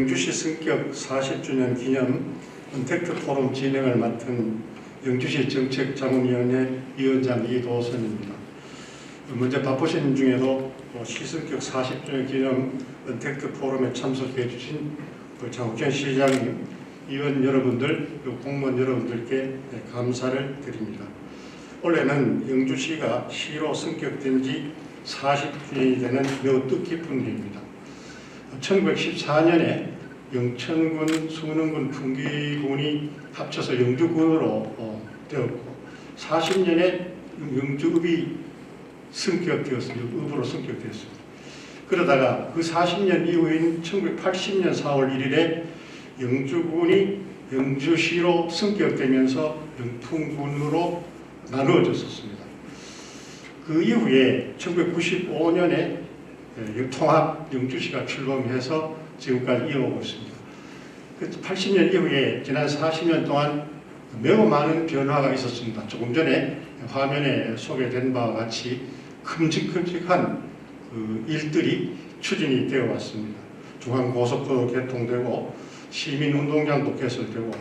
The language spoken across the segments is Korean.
영주시 승격 40주년 기념 언택트 포럼 진행을 맡은 영주시 정책자문위원회 위원장 이도선입니다. 먼저 바쁘신 중에도 시승격 40주년 기념 언택트 포럼에 참석해 주신 장욱현 시장님, 위원 여러분들, 그리고 공무원 여러분들께 감사를 드립니다. 올해는 영주시가 시로 승격된 지 40주년이 되는 매우 뜻깊은 해입니다. 1914년에 영천군, 순흥군, 풍기군이 합쳐서 영주군으로 되었고 40년에 영주읍이 승격되었습니다. 읍으로 승격되었습니다. 그러다가 그 40년 이후인 1980년 4월 1일에 영주군이 영주시로 승격되면서 영풍군으로 나누어졌었습니다. 그 이후에 1995년에 통합 영주시가 출범해서 지금까지 이어오고 있습니다. 80년 이후에 지난 40년 동안 매우 많은 변화가 있었습니다. 조금 전에 화면에 소개된 바와 같이 큼직큼직한 일들이 추진이 되어 왔습니다. 중앙고속도로 개통되고 시민운동장도 개설되고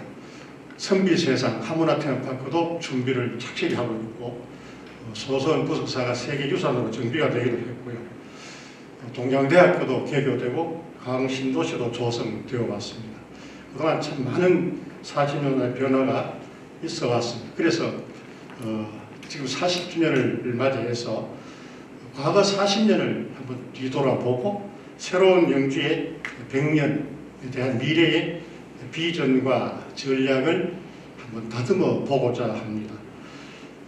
선비세상 하모나 테마파크도 준비를 착실히 하고 있고 소선 부석사가 세계유산으로 정비가 되기도 했고요. 동양대학교도 개교되고 강신도시도 조성되어 왔습니다. 그동안 참 많은 40년의 변화가 있어 왔습니다. 그래서 지금 40주년을 맞이해서 과거 40년을 한번 뒤돌아보고 새로운 영주의 100년에 대한 미래의 비전과 전략을 한번 다듬어 보고자 합니다.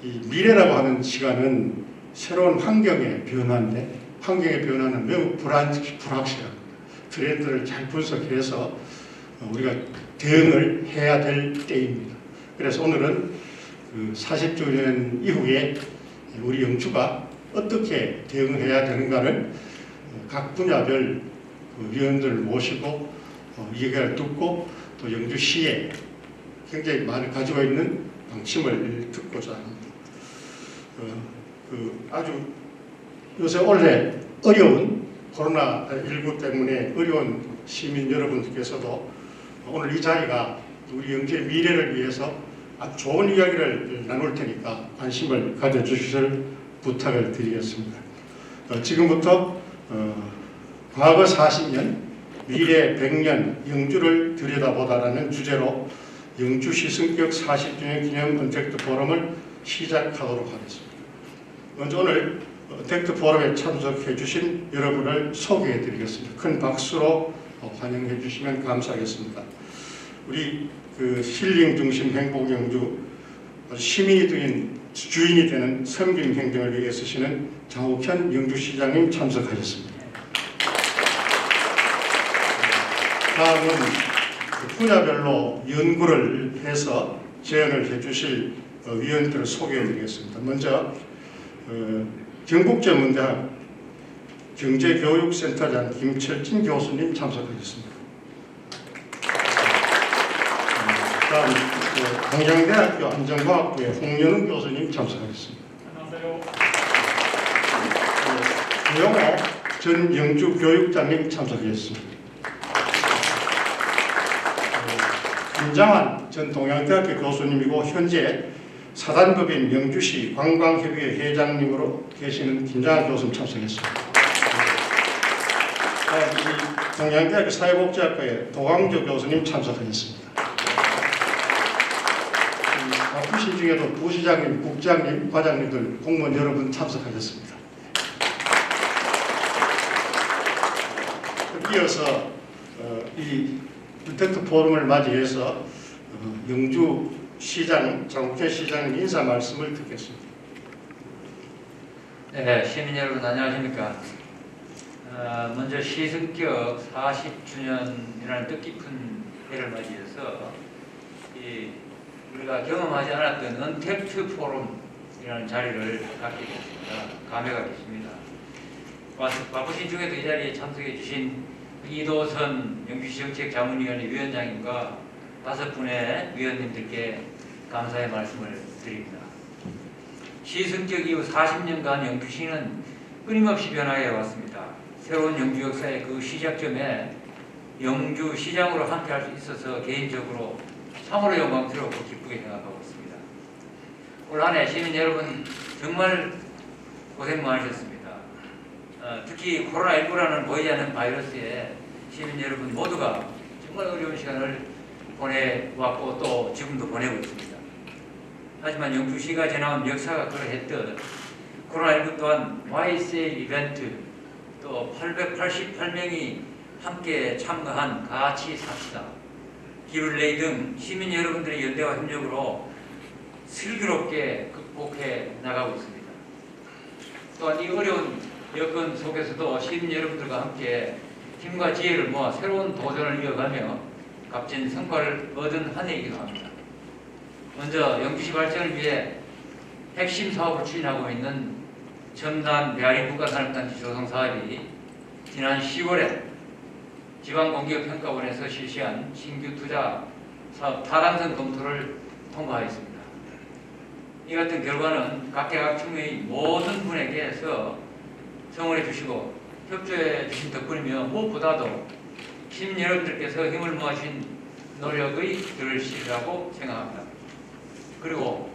이 미래라고 하는 시간은 새로운 환경의 변화인데 환경의 변화는 매우 불확실합니다. 트렌드를 잘 분석해서 우리가 대응을 해야 될 때입니다. 그래서 오늘은 그 40주년 이후에 우리 영주가 어떻게 대응해야 되는가를 각 분야별 위원들을 모시고 얘기를 듣고 또 영주시에 굉장히 많이 가지고 있는 방침을 듣고자 합니다. 아주 요새 원래 어려운 코로나19 때문에 어려운 시민 여러분들께서도 오늘 이 자리가 우리 영주의 미래를 위해서 아주 좋은 이야기를 나눌 테니까 관심을 가져주실 부탁을 드리겠습니다. 지금부터 과거 40년, 미래 100년 영주를 들여다보다라는 주제로 영주시 승격 40주년 기념 언택트 포럼을 시작하도록 하겠습니다. 먼저 오늘 언택트 포럼에 참석해 주신 여러분을 소개해 드리겠습니다. 큰 박수로 환영해 주시면 감사하겠습니다. 우리 힐링 중심 행복 영주 시민이 된 주인이 되는 섬김 행정을 위해 쓰시는 장욱현 영주시장님 참석하셨습니다. 다음은 분야별로 연구를 해서 제안을 해주실 위원들을 소개해 드리겠습니다. 먼저 경북전문대학 경제교육센터장 김철진 교수님 참석하셨습니다. 다음 동양대학교 안전과학부의 홍연웅 교수님 참석하셨습니다. 안녕하세요. 유영호 전 영주교육장님 참석하셨습니다. 김장환 전 동양대학교 교수님이고 현재 사단법인 영주시 관광협의회 회장님으로 계시는 김장환 교수님 참석했습니다. 동양대학교 사회복지학과의 도광조 교수님 참석하셨습니다. 바쁘신 중에도 부시장님, 국장님, 과장님들, 공무원 여러분 참석하셨습니다. 이어서 이 언택트 포럼을 맞이해서 영주시장 장욱현 시장님 인사 말씀을 듣겠습니다. 네, 시민 여러분 안녕하십니까. 먼저 시승격 40주년이라는 뜻깊은 해를 맞이해서 우리가 경험하지 않았던 언택트 포럼이라는 자리를 갖게 됐습니다. 감회가 깊습니다. 바쁘신 중에도 이 자리에 참석해 주신 이도선 영주시 정책자문위원회 위원장님과 5분의 위원님들께 감사의 말씀을 드립니다. 시승격 이후 40년간 영주시는 끊임없이 변화해 왔습니다. 새로운 영주 역사의 그 시작점에 영주시장으로 함께할 수 있어서 개인적으로 참으로 영광스럽고 기쁘게 생각하고 있습니다. 올 한 해 시민 여러분 정말 고생 많으셨습니다. 특히 코로나19라는 보이지 않는 바이러스에 시민 여러분 모두가 정말 어려운 시간을 보내왔고 또 지금도 보내고 있습니다. 하지만 영주시가 지나온 역사가 그러했듯 코로나19 또한 YSL 이벤트 또 888명이 함께 참가한 같이 삽시다 기블레이 등 시민 여러분들의 연대와 협력으로 슬기롭게 극복해 나가고 있습니다. 또한 이 어려운 여건 속에서도 시민 여러분들과 함께 힘과 지혜를 모아 새로운 도전을 이어가며 값진 성과를 얻은 한 해이기도 합니다. 먼저 영주시 발전을 위해 핵심 사업을 추진하고 있는 첨단 배아리 국가산업단지 조성 사업이 지난 10월에 지방공기업평가원에서 실시한 신규 투자 사업 타당성 검토를 통과하였습니다. 이 같은 결과는 각계각층의 모든 분에게서 성원해 주시고 협조해 주신 덕분이며 무엇보다도 시민 여러분들께서 힘을 모아주신 노력의 결실이라고 생각합니다. 그리고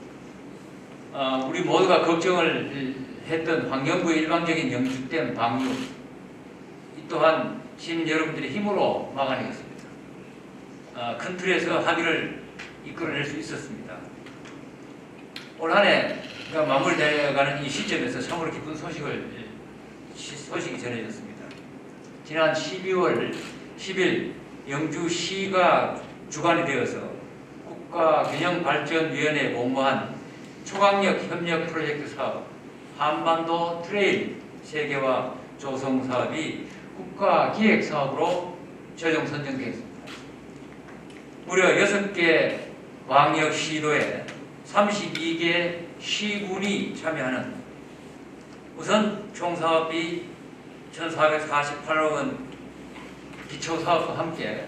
우리 모두가 걱정을 했던 환경부의 일방적인 영주댐 방류 이 또한 시민 여러분들의 힘으로 막아내겠습니다. 큰 틀에서 합의를 이끌어낼 수 있었습니다. 올 한 해가 마무리되어가는 이 시점에서 참으로 기쁜 소식이 전해졌습니다. 지난 12월 10일 영주시가 주관이 되어서 국가균형발전위원회에 공모한 초강력 협력 프로젝트 사업 한반도 트레일 세계화 조성 사업이 국가기획사업으로 최종 선정되었습니다. 무려 6개 광역시도에 32개 시군이 참여하는 우선 총사업비 1,448억 원 기초사업과 함께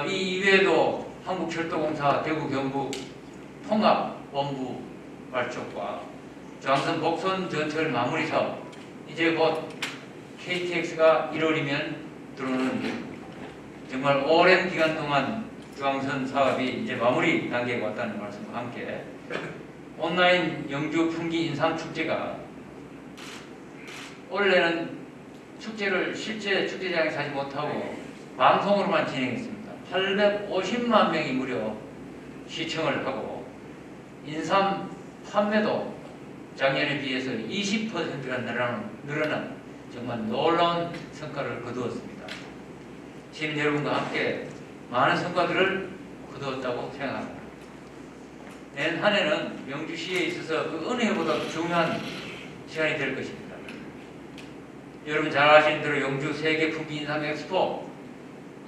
이 이외에도 한국철도공사 대구 경북 통합본부 발족과 중앙선 복선 전철 마무리 사업 이제 곧 KTX가 1월이면 들어오는 정말 오랜 기간 동안 중앙선 사업이 이제 마무리 단계에 왔다는 말씀과 함께 온라인 영주 풍기 인삼 축제가 원래는 축제를 실제 축제장에서 하지 못하고 방송으로만 진행했습니다. 850만 명이 무려 시청을 하고 인삼 판매도 작년에 비해서 20%가 늘어난 정말 놀라운 성과를 거두었습니다. 시민 여러분과 함께 많은 성과들을 거두었다고 생각합니다. 내년 한 해는 영주시에 있어서 그 어느 해보다 중요한 시간이 될 것입니다. 여러분 잘 아시는 대로 영주 세계 풍기 인삼 엑스포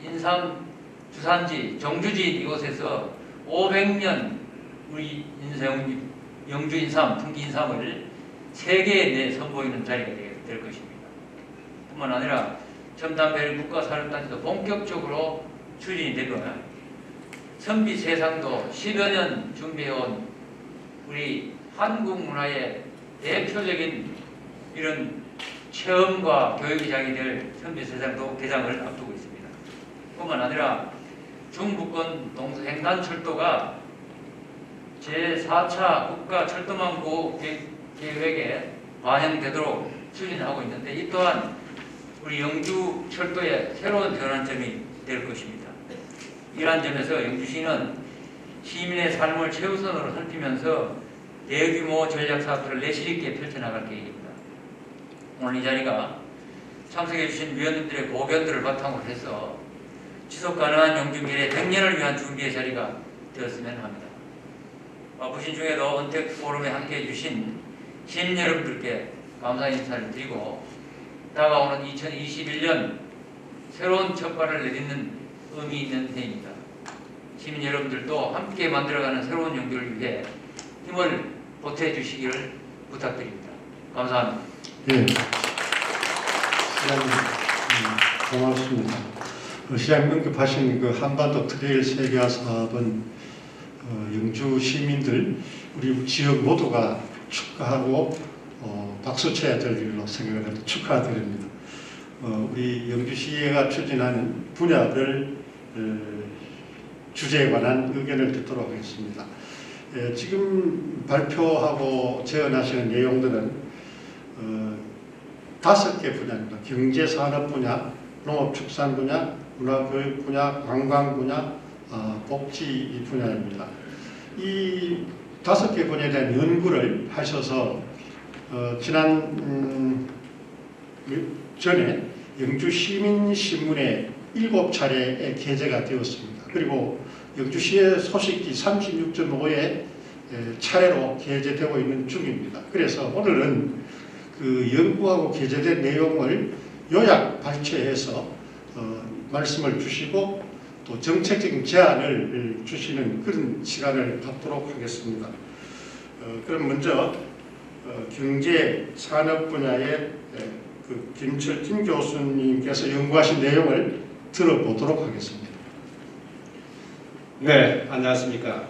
인삼 주산지 정주지인 이곳에서 500년 우리 영주 인삼 풍기 인삼을 세계에 내 선보이는 자리가 될 것입니다. 뿐만 아니라 첨단배를 국가산업단지도 본격적으로 추진이 되고 선비 세상도 10여 년 준비해온 우리 한국 문화의 대표적인 이런 체험과 교육장이 될 선비 세상도 개장을 앞두고 있습니다. 뿐만 아니라 중부권 동서횡단철도가 제4차 국가철도망 계획에 반영되도록 추진하고 있는데 이 또한 우리 영주 철도의 새로운 전환점이 될 것입니다. 이러한 점에서 영주시는 시민의 삶을 최우선으로 살피면서 대규모 전략사업들을 내실 있게 펼쳐나갈 계획입니다. 오늘 이 자리가 참석해 주신 위원님들의 고견들을 바탕으로 해서 지속가능한 영주 미래 100년을 위한 준비의 자리가 되었으면 합니다. 바쁘신 중에도 언택 포럼에 함께해 주신 시민 여러분들께 감사 인사를 드리고 다가오는 2021년 새로운 첫발을 내딛는 의미 있는 해입니다. 시민 여러분들도 함께 만들어가는 새로운 영주를 위해 힘을 보태주시기를 부탁드립니다. 감사합니다. 예, 시장님 고맙습니다. 시장님 언급하신 그 한반도 트레일 세계화 사업은 영주 시민들 우리 지역 모두가 축하하고 박수 쳐야 될 일로 생각을 해서 축하드립니다. 우리 영주시가 추진하는 분야별 주제에 관한 의견을 듣도록 하겠습니다. 지금 발표하고 제언하시는 내용들은 5개 분야입니다. 경제산업 분야, 농업축산 분야, 문화교육 분야, 관광 분야, 복지 분야입니다. 이 5개 분야에 대한 연구를 하셔서 지난 전에 영주시민신문에 7차례에 게재가 되었습니다. 그리고 영주시의 소식지 36.5에 차례로 게재되고 있는 중입니다. 그래서 오늘은 그 연구하고 게재된 내용을 요약 발췌해서 말씀을 주시고 또 정책적인 제안을 주시는 그런 시간을 갖도록 하겠습니다. 그럼 먼저 경제 산업 분야의 그 김철진 교수님께서 연구하신 내용을 들어보도록 하겠습니다. 네, 안녕하십니까.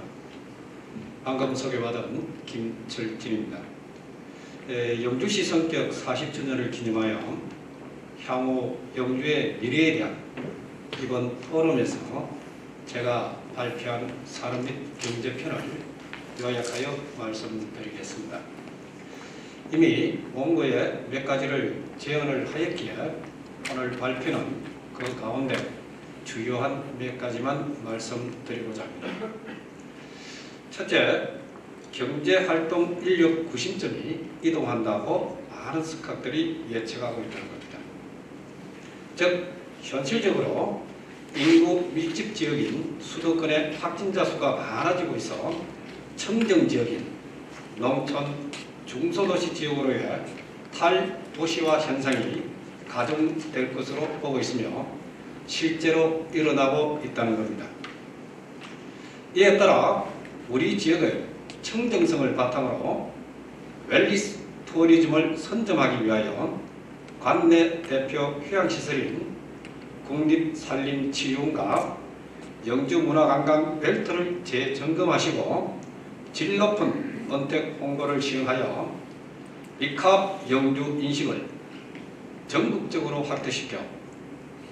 방금 소개받은 김철진입니다. 영주시 성격 40주년을 기념하여 향후 영주의 미래에 대한 이번 포럼에서 제가 발표한 산업 및 경제편을 요약하여 말씀드리겠습니다. 이미 원고에 몇 가지를 제언을 하였기에 오늘 발표는 그 가운데 주요한 몇 가지만 말씀드리고자 합니다. 첫째, 경제활동 인력 구심점이 이동한다고 많은 스카들이 예측하고 있다는 겁니다. 즉, 현실적으로 인구 밀집 지역인 수도권의 확진자 수가 많아지고 있어 청정 지역인 농촌, 중소도시 지역으로의 탈도시화 현상이 가중될 것으로 보고 있으며 실제로 일어나고 있다는 겁니다. 이에 따라 우리 지역의 청정성을 바탕으로 웰니스 투어리즘을 선점하기 위하여 관내 대표 휴양시설인 국립산림치유원과 영주문화관광 벨트를 재점검하시고 질 높은 언택 홍보를 시행하여 리캅 영주 인식을 전국적으로 확대시켜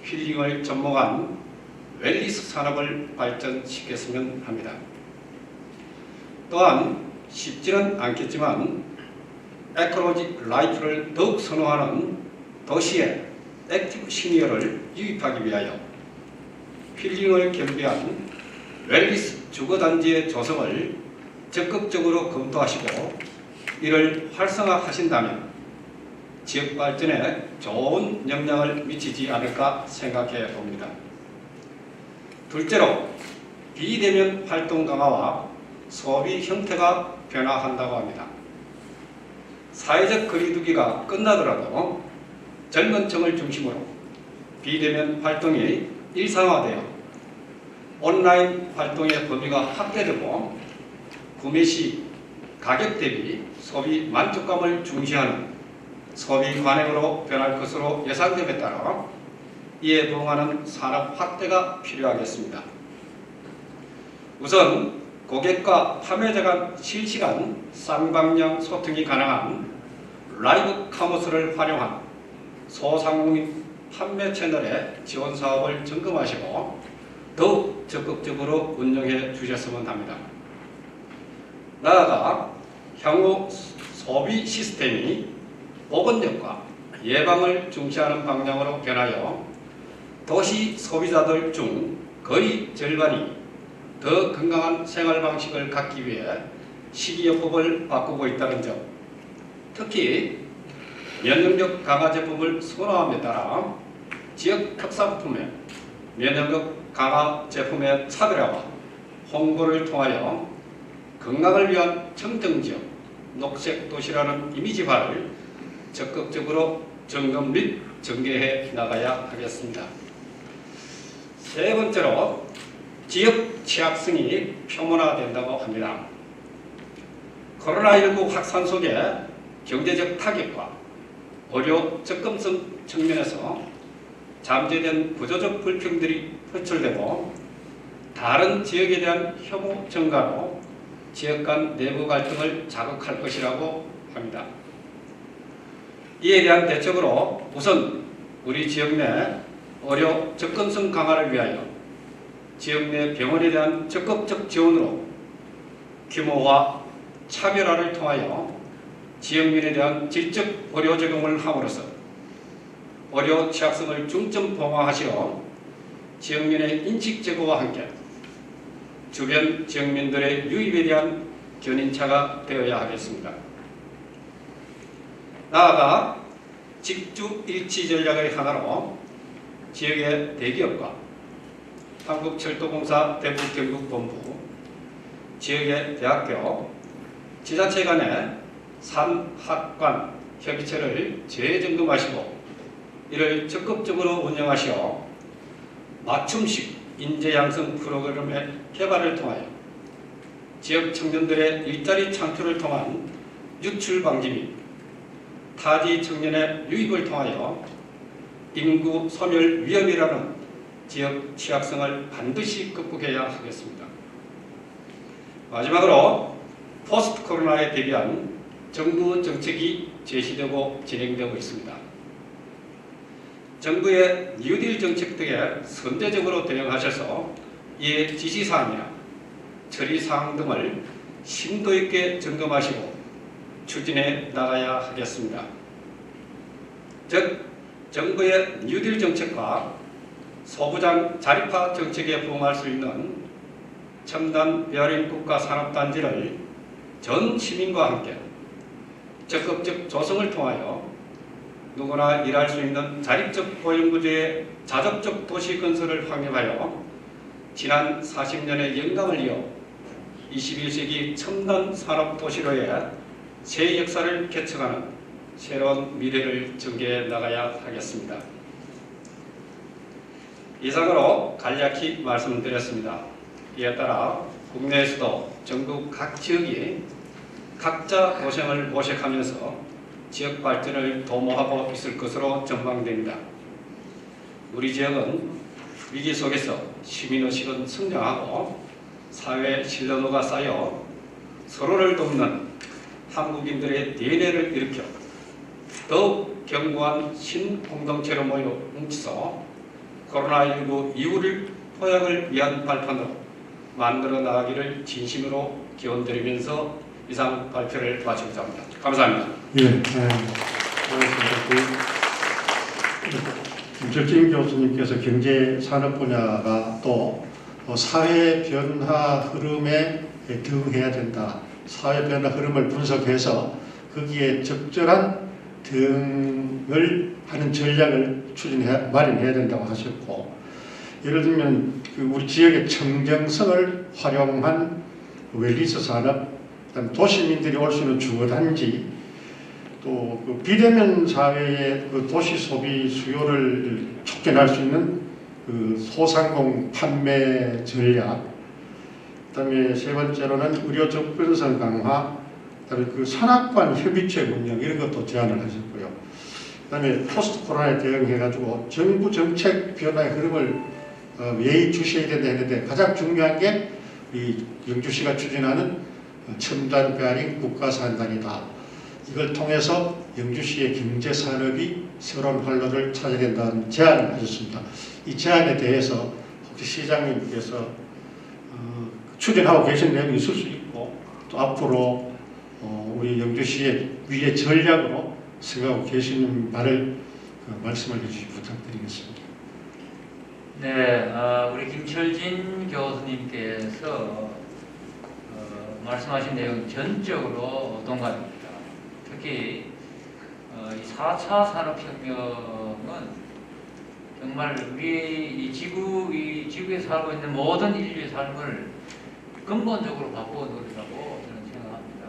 힐링을 접목한 웰니스 산업을 발전시켰으면 합니다. 또한 쉽지는 않겠지만 에콜로지 라이프를 더욱 선호하는 도시의 액티브 시니어를 유입하기 위하여 힐링을 겸비한 웰니스 주거단지의 조성을 적극적으로 검토하시고 이를 활성화하신다면 지역 발전에 좋은 영향을 미치지 않을까 생각해 봅니다. 둘째로 비대면 활동 강화와 소비 형태가 변화한다고 합니다. 사회적 거리두기가 끝나더라도 젊은 층을 중심으로 비대면 활동이 일상화되어 온라인 활동의 범위가 확대되고 구매 시 가격 대비 소비 만족감을 중시하는 소비 관행으로 변할 것으로 예상됨에 따라 이에 부응하는 산업 확대가 필요하겠습니다. 우선 고객과 판매자 간 실시간 쌍방향 소통이 가능한 라이브 커머스를 활용한 소상공인 판매 채널의 지원 사업을 점검하시고 더욱 적극적으로 운영해 주셨으면 합니다. 나아가 향후 소비 시스템이 보건력과 예방을 중시하는 방향으로 변하여 도시 소비자들 중 거의 절반이 더 건강한 생활 방식을 갖기 위해 식이요법을 바꾸고 있다는 점, 특히 면역력 강화 제품을 선호함에 따라 지역 특산품의 면역력 강화 제품의 차별화와 홍보를 통하여 건강을 위한 청정지역, 녹색도시라는 이미지화를 적극적으로 점검 및 전개해 나가야 하겠습니다. 세 번째로 지역 취약성이 표면화된다고 합니다. 코로나19 확산 속에 경제적 타격과 의료 접근성 측면에서 잠재된 구조적 불평들이 표출되고 다른 지역에 대한 혐오 증가로 지역 간 내부 갈등을 자극할 것이라고 합니다. 이에 대한 대책으로 우선 우리 지역 내 의료 접근성 강화를 위하여 지역 내 병원에 대한 적극적 지원으로 규모와 차별화를 통하여 지역민에 대한 질적 의료 제공을 함으로써 의료 취약성을 중점 봉합하시어 지역민의 인식 제고와 함께 주변 지역민들의 유입에 대한 견인차가 되어야 하겠습니다. 나아가 직주 일치 전략의 하나로 지역의 대기업과 한국철도공사 대북경북본부, 지역의 대학교, 지자체 간의 산학관 협의체를 재점검하시고 이를 적극적으로 운영하시어 맞춤식 인재 양성 프로그램의 개발을 통하여 지역 청년들의 일자리 창출을 통한 유출 방지 및 타지 청년의 유입을 통하여 인구 소멸 위험이라는 지역 취약성을 반드시 극복해야 하겠습니다. 마지막으로 포스트 코로나에 대비한 정부 정책이 제시되고 진행되고 있습니다. 정부의 뉴딜 정책 등에 선제적으로 대응하셔서 이에 지시사항이나 처리사항 등을 심도 있게 점검하시고 추진해 나가야 하겠습니다. 즉, 정부의 뉴딜 정책과 소부장 자립화 정책에 부응할 수 있는 첨단 베어링 국가 산업단지를 전 시민과 함께 적극적 조성을 통하여 누구나 일할 수 있는 자립적 고용구조의 자족적 도시 건설을 확립하여 지난 40년의 영감을 이어 21세기 첨단 산업 도시로의 새 역사를 개척하는 새로운 미래를 전개해 나가야 하겠습니다. 이상으로 간략히 말씀드렸습니다. 이에 따라 국내에서도 전국 각 지역이 각자 고생을 모색하면서 지역 발전을 도모하고 있을 것으로 전망됩니다. 우리 지역은 위기 속에서 시민의식은 성장하고 사회 신뢰도가 쌓여 서로를 돕는 한국인들의 DNA를 일으켜 더욱 견고한 신공동체로 모여 뭉쳐서 코로나19 이후를 포약을 위한 발판으로 만들어 나가기를 진심으로 기원드리면서 이상 발표를 마치고자 합니다. 감사합니다. 예, 김철진 교수님께서 경제 산업 분야가 또 사회 변화 흐름에 대응해야 된다. 사회 변화 흐름을 분석해서 거기에 적절한 대응을 하는 전략을 마련해야 된다고 하셨고, 예를 들면 우리 지역의 청정성을 활용한 웰니스 산업, 그다음 도시민들이 올 수 있는 주거단지, 또 그 비대면 사회의 그 도시 소비 수요를 촉진할 수 있는 그 소상공 판매 전략, 그다음에 세 번째로는 의료 접근성 강화, 그다음에 그 산학관 협의체 운영 이런 것도 제안을 하셨고요. 그다음에 포스트 코로나에 대응해가지고 정부 정책 변화의 흐름을 예의주시해야 된다 했는데 가장 중요한 게 이 영주시가 추진하는 첨단 베어링 국가산단이다. 이걸 통해서 영주시의 경제산업이 새로운 활로를 찾아야 된다는 제안을 하셨습니다. 이 제안에 대해서 혹시 시장님께서 추진하고 계신 내용이 있을 수 있고 또 앞으로 우리 영주시의 위의 전략으로 생각하고 계시는 바를 말씀을 해주시기 부탁드리겠습니다. 네, 우리 김철진 교수님께서 말씀하신 내용 전적으로 동감입니다. 특히 이 4차 산업혁명은 정말 우리 이 지구에 살고 있는 모든 인류의 삶을 근본적으로 바꿔놓으리라고 저는 생각합니다.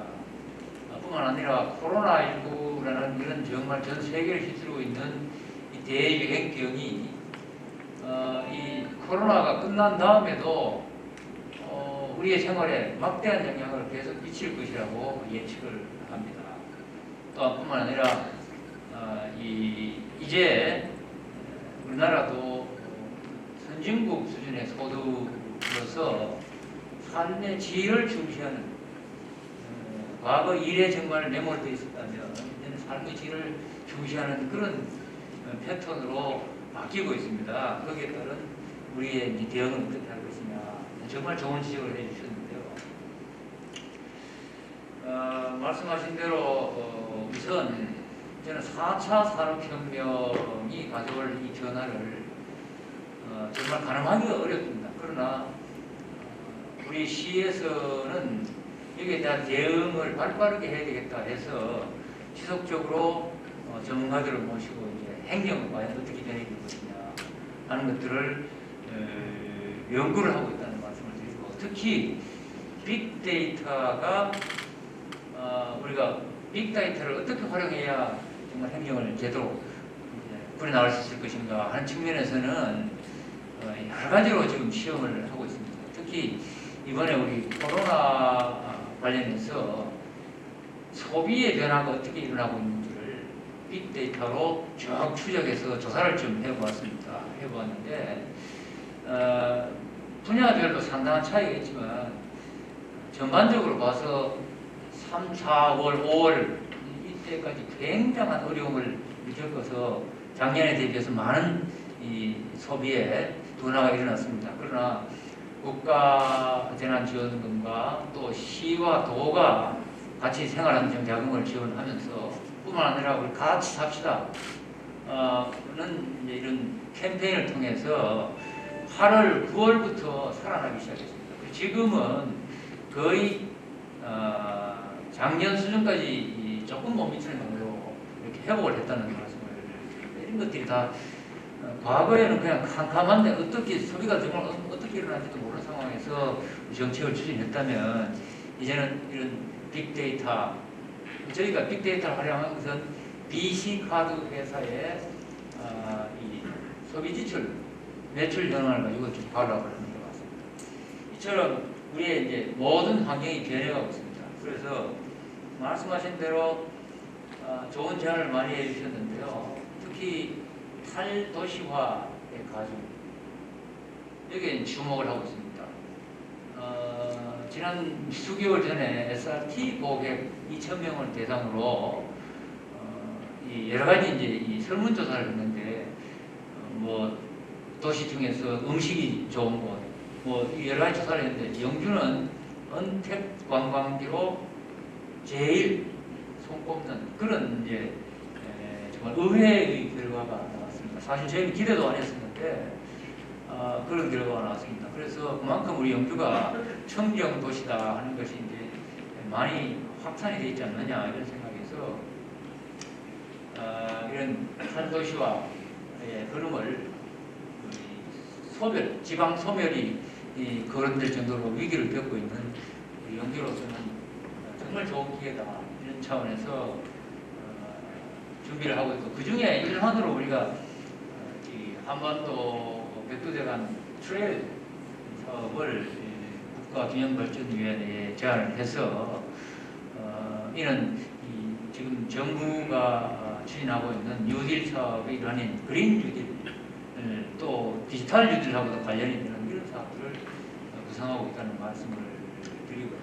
뿐만 아니라 코로나19라는 이런 정말 전 세계를 휩쓸고 있는 이 대유행병이 이 코로나가 끝난 다음에도 우리의 생활에 막대한 영향을 계속 미칠 것이라고 예측을 합니다. 또한 뿐만 아니라 이제 우리나라도 선진국 수준의 소득으로서 삶의 질을 중시하는 과거 일에 정말 매몰되어 있었다면 이제는 삶의 질을 중시하는 그런 패턴으로 바뀌고 있습니다. 거기에 따른 우리의 이제 대응은 어떻게 할 것이냐. 정말 좋은 지적을 해주셨는데요. 말씀하신 대로 우선 저는 4차 산업혁명이 가져올 이 변화를 정말 가늠하기가 어렵습니다. 그러나 우리 시에서는 여기에 대한 대응을 빠르게 해야 되겠다 해서 지속적으로 전문가들을 모시고 이제 행정을 과연 어떻게 변해야 될 것이냐 하는 것들을 연구를 하고 있다는 말씀을 드리고, 특히 빅데이터가 우리가 빅데이터를 어떻게 활용해야 정말 행정을 제대로 풀이 나올 수 있을 것인가 하는 측면에서는 여러 가지로 지금 시험을 하고 있습니다. 특히 이번에 우리 코로나 관련해서 소비의 변화가 어떻게 일어나고 있는지를 빅데이터로 쭉 추적해서 조사를 좀 해보았는데 분야별로 상당한 차이가 있지만 전반적으로 봐서 3, 4월, 5월 이때까지 굉장한 어려움을 겪어서 작년에 대비해서 많은 이 소비에 둔화가 일어났습니다. 그러나 국가재난지원금과 또 시와 도가 같이 생활안정 자금을 지원하면서 뿐만 아니라 우리 같이 삽시다 는 이제 이런 캠페인을 통해서 8월, 9월부터 살아나기 시작했습니다. 지금은 거의 작년 수준까지 조금 못 미치는 정도로 이렇게 회복을 했다는 말씀을 드립니다. 이런 것들이 다 과거에는 그냥 캄캄한데 어떻게 소비가 정말 어떻게 일어날지도 모르는 상황에서 정책을 추진했다면 이제는 이런 빅데이터, 저희가 빅데이터를 활용한 것은 BC카드 회사의 이 소비 지출, 매출 현황을 가지고 좀 파악을 하는 것 같습니다. 이처럼 우리의 이제 모든 환경이 변해가고 있습니다. 그래서 말씀하신 대로 좋은 제안을 많이 해주셨는데요. 특히 탈도시화의 가중, 여기에 주목을 하고 있습니다. 지난 수개월 전에 SRT 고객 2,000명을 대상으로 이 여러 가지 이제 이 설문조사를 했는데 뭐 도시 중에서 음식이 좋은 곳, 뭐 여러 가지 조사를 했는데 영주는 언택 관광지로 제일 손꼽는 그런 이제 정말 의외의 결과가 나왔습니다. 사실 저희는 기대도 안 했었는데 그런 결과가 나왔습니다. 그래서 그만큼 우리 영주가 청정 도시다 하는 것이 이제 많이 확산이 되어 있지 않느냐 이런 생각에서 이런 탈도시화의 흐름을 소멸, 지방 소멸이 거론될 정도로 위기를 겪고 있는 우리 영주로서는 정말 좋은 기회다 이런 차원에서 준비를 하고 있고, 그 중에 일환으로 우리가 한반도 백두대간 트레일 사업을 국가균형발전위원회에 제안을 해서 이는 지금 정부가 추진하고 있는 뉴딜 사업의 일환인 그린 뉴딜 또 디지털 뉴딜하고도 관련이 있는 이런 사업들을 구상하고 있다는 말씀을 드리고요.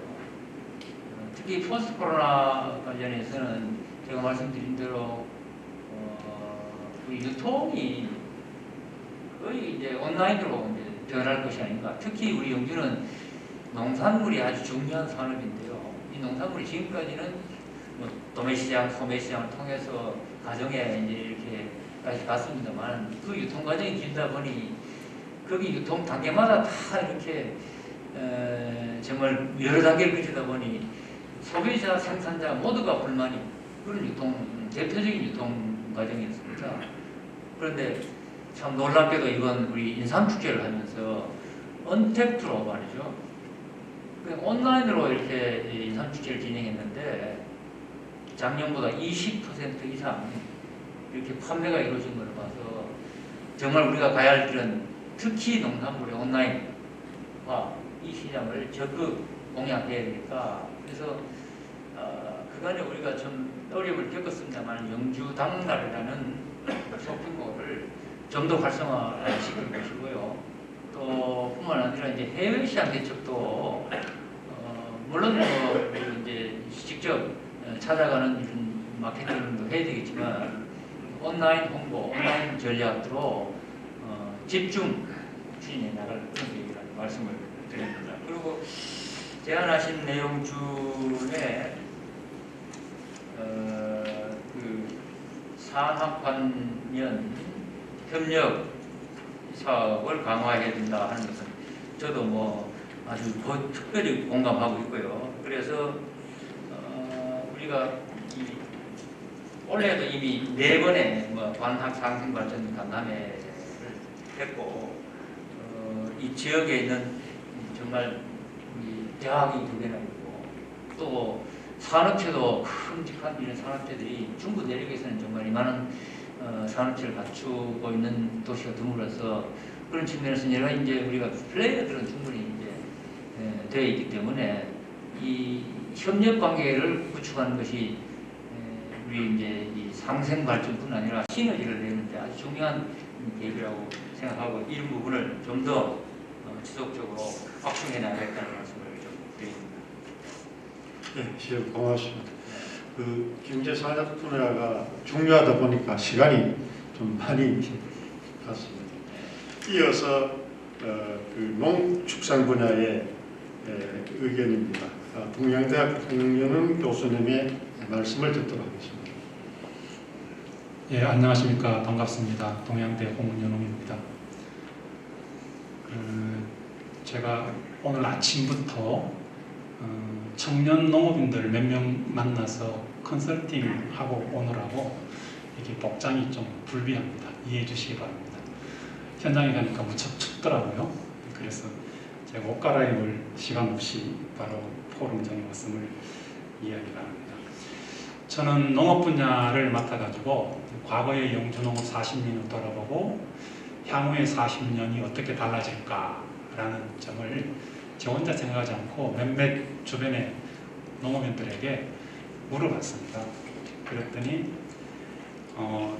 특히 포스트 코로나 관련해서는 제가 말씀드린 대로 유통이 거의 이제 온라인으로 이제 변할 것이 아닌가. 특히 우리 영주는 농산물이 아주 중요한 산업인데요. 이 농산물이 지금까지는 뭐 도매시장, 소매시장을 통해서 가정에 이제 이렇게까지 갔습니다만 그 유통 과정이 길다 보니 거기 유통 단계마다 다 이렇게 정말 여러 단계를 거치다 보니 소비자, 생산자 모두가 불만이 그런 대표적인 유통 과정이었습니다. 그런데 참 놀랍게도 이번 우리 인삼축제를 하면서 언택트로 말이죠. 온라인으로 이렇게 인삼축제를 진행했는데 작년보다 20% 이상 이렇게 판매가 이루어진 것을 봐서 정말 우리가 가야 할 길은 특히 농산물의 온라인화 이 시장을 적극 공략해야 되니까. 그래서 그간에 우리가 좀 어려움을 겪었습니다만 영주 당날이라는 쇼핑몰을 좀 더 활성화시킬 것이고요. 또 뿐만 아니라 이제 해외 시장 개척도 물론 이제 직접 찾아가는 이런 마케팅도 해야 되겠지만 온라인 홍보, 온라인 전략으로 집중 추진해 나갈 그런 계획이라는 말씀을 드립니다. 그리고 제안하신 내용 중에 그 산학관련 협력 사업을 강화해야 된다 하는 것은 저도 뭐 아주 특별히 공감하고 있고요. 그래서 우리가 올해도 이미 4번의 뭐 관학 상생발전 간담회를 했고 이 지역에 있는 정말 우리 대학이 2개나 있고 또 산업체도 큼직한 이런 산업체들이 중부 내륙에서는 정말 이만한 산업체를 갖추고 있는 도시가 드물어서 그런 측면에서 여러 이제 우리가 플레이어들은 충분히 이제 되어 있기 때문에 이 협력 관계를 구축하는 것이 우리 이제 이 상생 발전뿐 아니라 시너지를 내는데 아주 중요한 계획이라고 생각하고 이 부분을 좀 더 지속적으로 확충해 나가겠다는 말씀을 좀 드립니다. 네, 시험 고맙습니다. 그 경제산업 분야가 중요하다 보니까 시간이 좀 많이 갔습니다. 이어서 그 농축산 분야의 의견입니다. 동양대학 홍연웅 교수님의 말씀을 듣도록 하겠습니다. 예, 안녕하십니까. 반갑습니다. 동양대 홍연웅입니다. 제가 오늘 아침부터 청년 농업인들 몇 명 만나서 컨설팅하고 오느라고 이게 복장이 좀 불비합니다. 이해해 주시기 바랍니다. 현장에 가니까 무척 춥더라고요. 그래서 제가 옷 갈아입을 시간 없이 바로 포럼장에 왔음을 이야기를 합니다. 저는 농업 분야를 맡아가지고 과거의 영주농업 40년을 돌아보고 향후의 40년이 어떻게 달라질까라는 점을 저 혼자 생각하지 않고 몇몇 주변의 농업인들에게 물어봤습니다. 그랬더니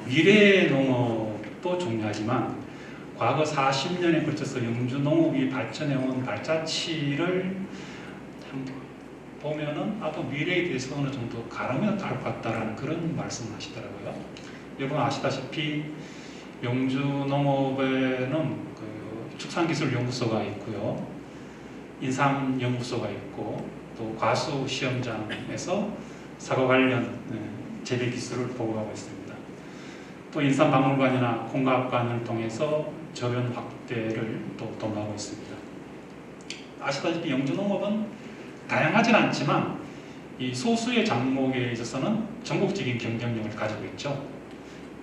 미래의 농업도 중요하지만 과거 40년에 걸쳐서 영주 농업이 발전해온 발자취를 보면은 아도 미래에 대해서 어느 정도 가르면 알 것 같다라는 그런 말씀을 하시더라고요. 여러분 아시다시피 영주 농업에는 그 축산기술연구소가 있고요, 인삼연구소가 있고 또 과수 시험장에서 사과 관련 재배 기술을 보급하고 있습니다. 또 인삼박물관이나 콩과학관을 통해서 저변 확대를 또 도모하고 있습니다. 아시다시피 영주농업은 다양하진 않지만 이 소수의 작목에 있어서는 전국적인 경쟁력을 가지고 있죠.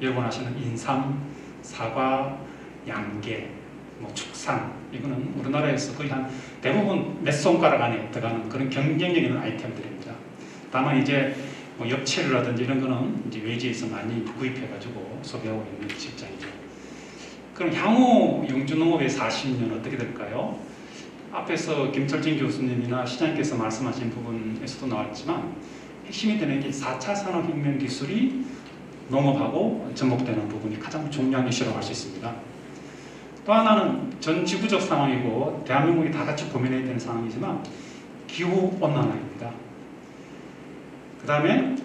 여러분 아시는 인삼, 사과, 양계, 뭐 축산, 이거는 우리나라에서 거의 한 대부분 몇 손가락 안에 들어가는 그런 경쟁력 있는 아이템들입니다. 다만 이제 뭐 엽채류라든지 이런 거는 이제 외지에서 많이 구입해가지고 소비하고 있는 직장이죠. 그럼 향후 영주농업의 40년 어떻게 될까요? 앞에서 김철진 교수님이나 시장님께서 말씀하신 부분에서도 나왔지만 핵심이 되는 게 4차 산업혁명 기술이 농업하고 접목되는 부분이 가장 중요한 이슈라고 할 수 있습니다. 또 하나는 전 지구적 상황이고 대한민국이 다 같이 고민해야 되는 상황이지만 기후온난화입니다. 그 다음에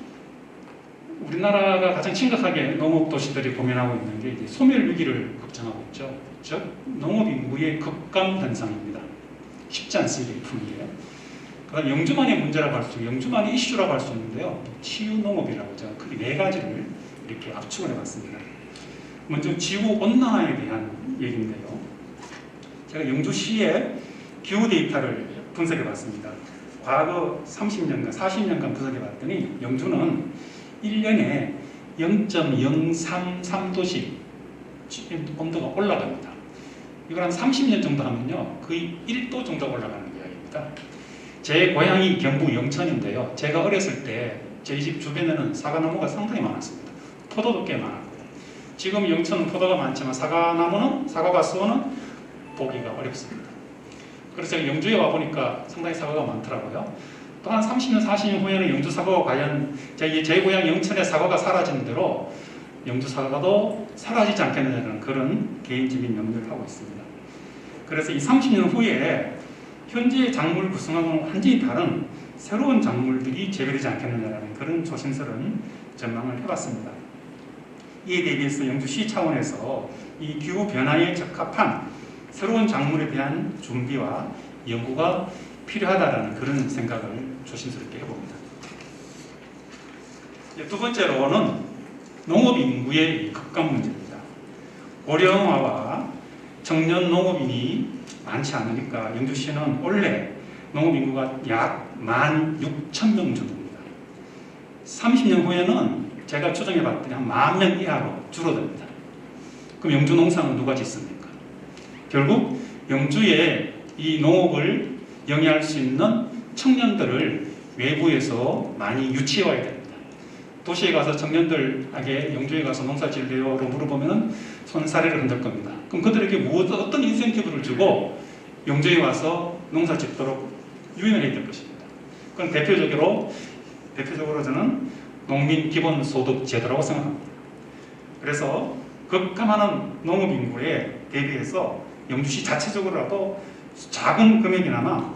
우리나라가 가장 심각하게 농업도시들이 고민하고 있는 게 이제 소멸위기를 걱정하고 있죠. 즉 농업인구의 급감 현상입니다. 쉽지 않습니다. 푸는 게. 그 다음 영주만의 문제라고 할 수 있고 영주만의 이슈라고 할 수 있는데요. 치유농업이라고 제가 크게 4가지를 이렇게 압축을 해봤습니다. 먼저 지구온난화에 대한 얘기인데요. 제가 영주시의 기후 데이터를 분석해봤습니다. 과거 30년간, 40년간 분석해봤더니 영주는 1년에 0.033도씩 온도가 올라갑니다. 이걸 한 30년 정도 하면요, 거의 1도 정도 올라가는 이야기입니다. 제 고향이 경북 영천인데요. 제가 어렸을 때 저희 집 주변에는 사과나무가 상당히 많았습니다. 포도도 꽤 많았고요. 지금 영천은 포도가 많지만 사과가 수원은 보기가 어렵습니다. 그래서 영주에 와보니까 상당히 사과가 많더라고요. 또 한 30년, 40년 후에는 영주 사과와 과연 제 고향 영천의 사과가 사라지는 대로 영주 사과도 사라지지 않겠느냐는 그런 개인적인 염려를 하고 있습니다. 그래서 이 30년 후에 현재의 작물 구성하고는 완전히 다른 새로운 작물들이 재배되지 않겠느냐는 그런 조심스러운 전망을 해봤습니다. 이에 대비해서 영주시 차원에서 이 기후 변화에 적합한 새로운 작물에 대한 준비와 연구가 필요하다라는 그런 생각을 조심스럽게 해봅니다. 두 번째로는 농업 인구의 급감 문제입니다. 고령화와 청년 농업인이 많지 않으니까 영주시는 원래 농업 인구가 약 16,000명 정도입니다. 30년 후에는 제가 추정해 봤더니 한 10,000명 이하로 줄어듭니다. 그럼 영주 농사는 누가 짓습니까? 결국 영주에 이 농업을 영위할 수 있는 청년들을 외부에서 많이 유치해 와야 됩니다. 도시에 가서 청년들에게 영주에 가서 농사 지을래요로 물어보면 손사래를 흔들 겁니다. 그럼 그들에게 어떤 인센티브를 주고 영주에 와서 농사 짓도록 유인을 해야 될 것입니다. 그럼 대표적으로 저는 농민 기본소득 제도라고 생각합니다. 그래서 급감하는 농업 인구에 대비해서 영주시 자체적으로라도 작은 금액이나마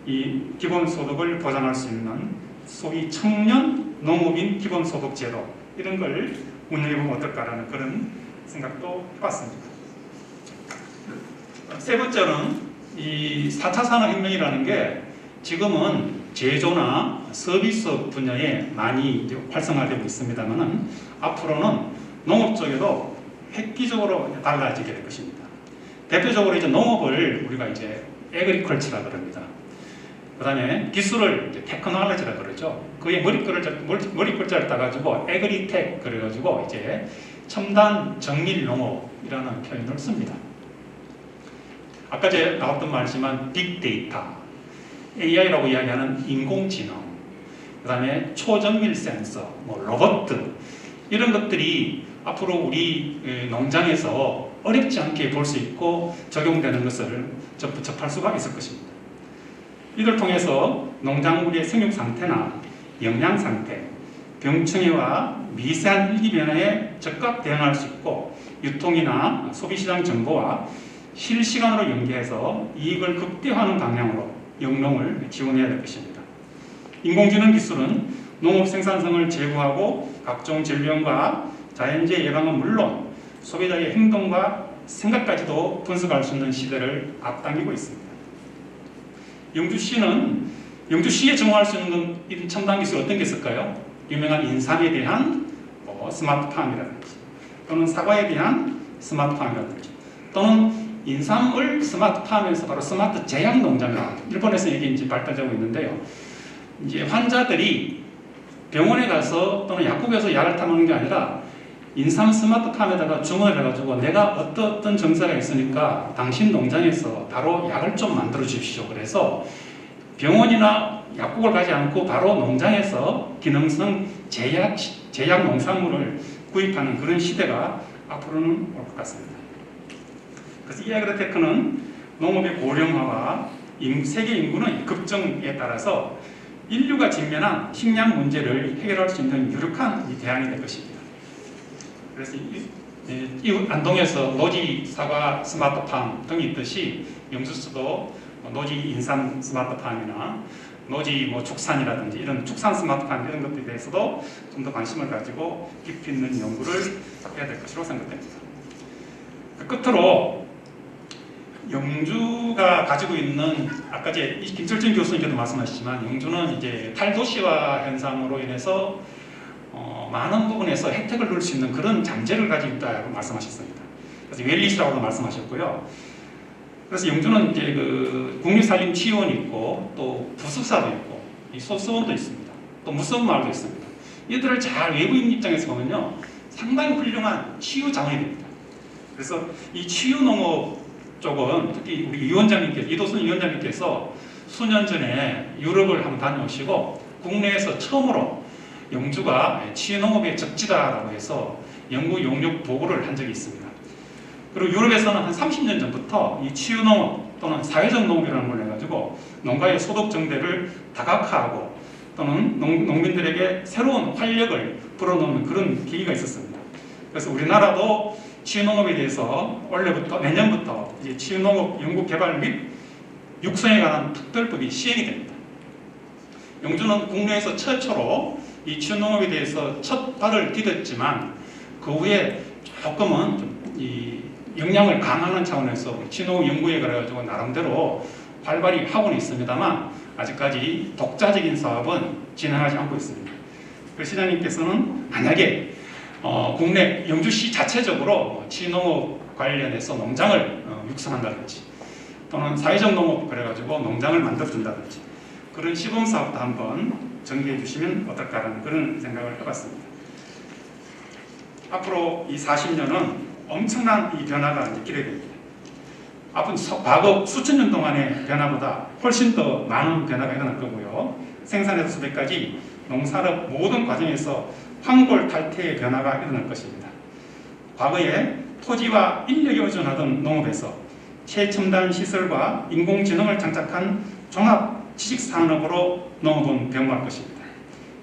이 기본소득을 보장할 수 있는 소위 청년 농업인 기본소득 제도 이런 걸 운영해보면 어떨까라는 그런 생각도 해봤습니다. 세 번째는 이 4차 산업혁명이라는 게 지금은 제조나 서비스 분야에 많이 이제 활성화되고 있습니다만은 앞으로는 농업 쪽에도 획기적으로 달라지게 될 것입니다. 대표적으로 이제 농업을 우리가 이제 에그리컬처라 그럽니다. 그 다음에 기술을 이제 테크놀로지라 그러죠. 그의 머리글자를 따가지고 에그리텍 그래가지고 이제 첨단 정밀 농업이라는 표현을 씁니다. 아까 제가 나왔던 말이지만 빅데이터, AI라고 이야기하는 인공지능, 그 다음에 초정밀 센서, 로봇 이런 것들이 앞으로 우리 농장에서 어렵지 않게 볼 수 있고 적용되는 것을 접할 수가 있을 것입니다. 이를 통해서 농작물의 생육 상태나 영양 상태, 병충해와 미세한 일기 변화에 즉각 대응할 수 있고 유통이나 소비시장 정보와 실시간으로 연계해서 이익을 극대화하는 방향으로 영농을 지원해야 될 것입니다. 인공지능 기술은 농업 생산성을 제고하고 각종 질병과 자연재해 예방은 물론 소비자의 행동과 생각까지도 분석할 수 있는 시대를 앞당기고 있습니다. 영주시에 적용할 수 있는 이런 첨단 기술 어떤 게 있을까요? 유명한 인삼에 대한 스마트팜이라든지 또는 사과에 대한 스마트팜이라든지 또는 인삼을 스마트팜에서 바로 스마트 제약 농장이라 일본에서 이게 이제 발달되고 있는데요. 이제 환자들이 병원에 가서 또는 약국에서 약을 타먹는 게 아니라 인삼 스마트팜에다가 주문을 해가지고 내가 어떤 증세가 있으니까 당신 농장에서 바로 약을 좀 만들어 주십시오. 그래서 병원이나 약국을 가지 않고 바로 농장에서 기능성 제약 농산물을 구입하는 그런 시대가 앞으로는 올 것 같습니다. 그래서 이 에그로테크는 농업의 고령화와 세계 인구의 급증에 따라서 인류가 직면한 식량 문제를 해결할 수 있는 유력한 대안이 될 것입니다. 그래서 이 안동에서 노지 사과 스마트팜 등이 있듯이 영주시도 노지 인삼 스마트팜이나 노지 축산이라든지 이런 축산 스마트팜 이런 것들에 대해서도 좀 더 관심을 가지고 깊이 있는 연구를 해야 될 것으로 생각됩니다. 끝으로 영주가 가지고 있는 아까 이제 김철진 교수님께도 말씀하셨지만 영주는 이제 탈도시화 현상으로 인해서 많은 부분에서 혜택을 누릴 수 있는 그런 잠재를 가지고 있다고 말씀하셨습니다. 그래서 웰리시라고도 말씀하셨고요. 그래서 영주는 이제 그 국립산림치유원이 있고 또 부습사도 있고 이 소수원도 있습니다. 또 무서운마을도 있습니다. 이들을 잘 외부인 입장에서 보면요 상당히 훌륭한 치유 자원이 됩니다. 그래서 이 치유농업 쪽은 특히 우리 이도순 위원장님께서 수년 전에 유럽을 한번 다녀오시고 국내에서 처음으로 영주가 치유농업의 적지다라고 해서 연구 용역 보고를 한 적이 있습니다. 그리고 유럽에서는 한 30년 전부터 이 치유농업 또는 사회적 농업이라는 걸 해가지고 농가의 소득 증대를 다각화하고 또는 농민들에게 새로운 활력을 불어넣는 그런 계기가 있었습니다. 그래서 우리나라도 치유농업에 대해서 내년부터 이제 치유농업 연구개발 및 육성에 관한 특별법이 시행이 됩니다. 영주는 국내에서 최초로 이 치유농업에 대해서 첫 발을 디뎠지만 그 후에 조금은 좀 이 역량을 강화하는 차원에서 친호 연구에 그래가지고 나름대로 활발히 하고는 있습니다만 아직까지 독자적인 사업은 진행하지 않고 있습니다. 그 시장님께서는 만약에 국내 영주시 자체적으로 취농업 관련해서 농장을 육성한다든지 또는 사회적 농업 그래가지고 농장을 만들어준다든지 그런 시범 사업도 한번 전개해 주시면 어떨까라는 그런 생각을 해봤습니다. 앞으로 이 40년은 엄청난 이 변화가 이제 기대됩니다. 앞으로 과거 수천 년 동안의 변화보다 훨씬 더 많은 변화가 일어날 거고요. 생산에서 수백까지 농산업 모든 과정에서 황골탈퇴의 변화가 일어날 것입니다. 과거에 토지와 인력에 의존하던 농업에서 최첨단 시설과 인공지능을 장착한 종합 지식산업으로 농업은 변모할 것입니다.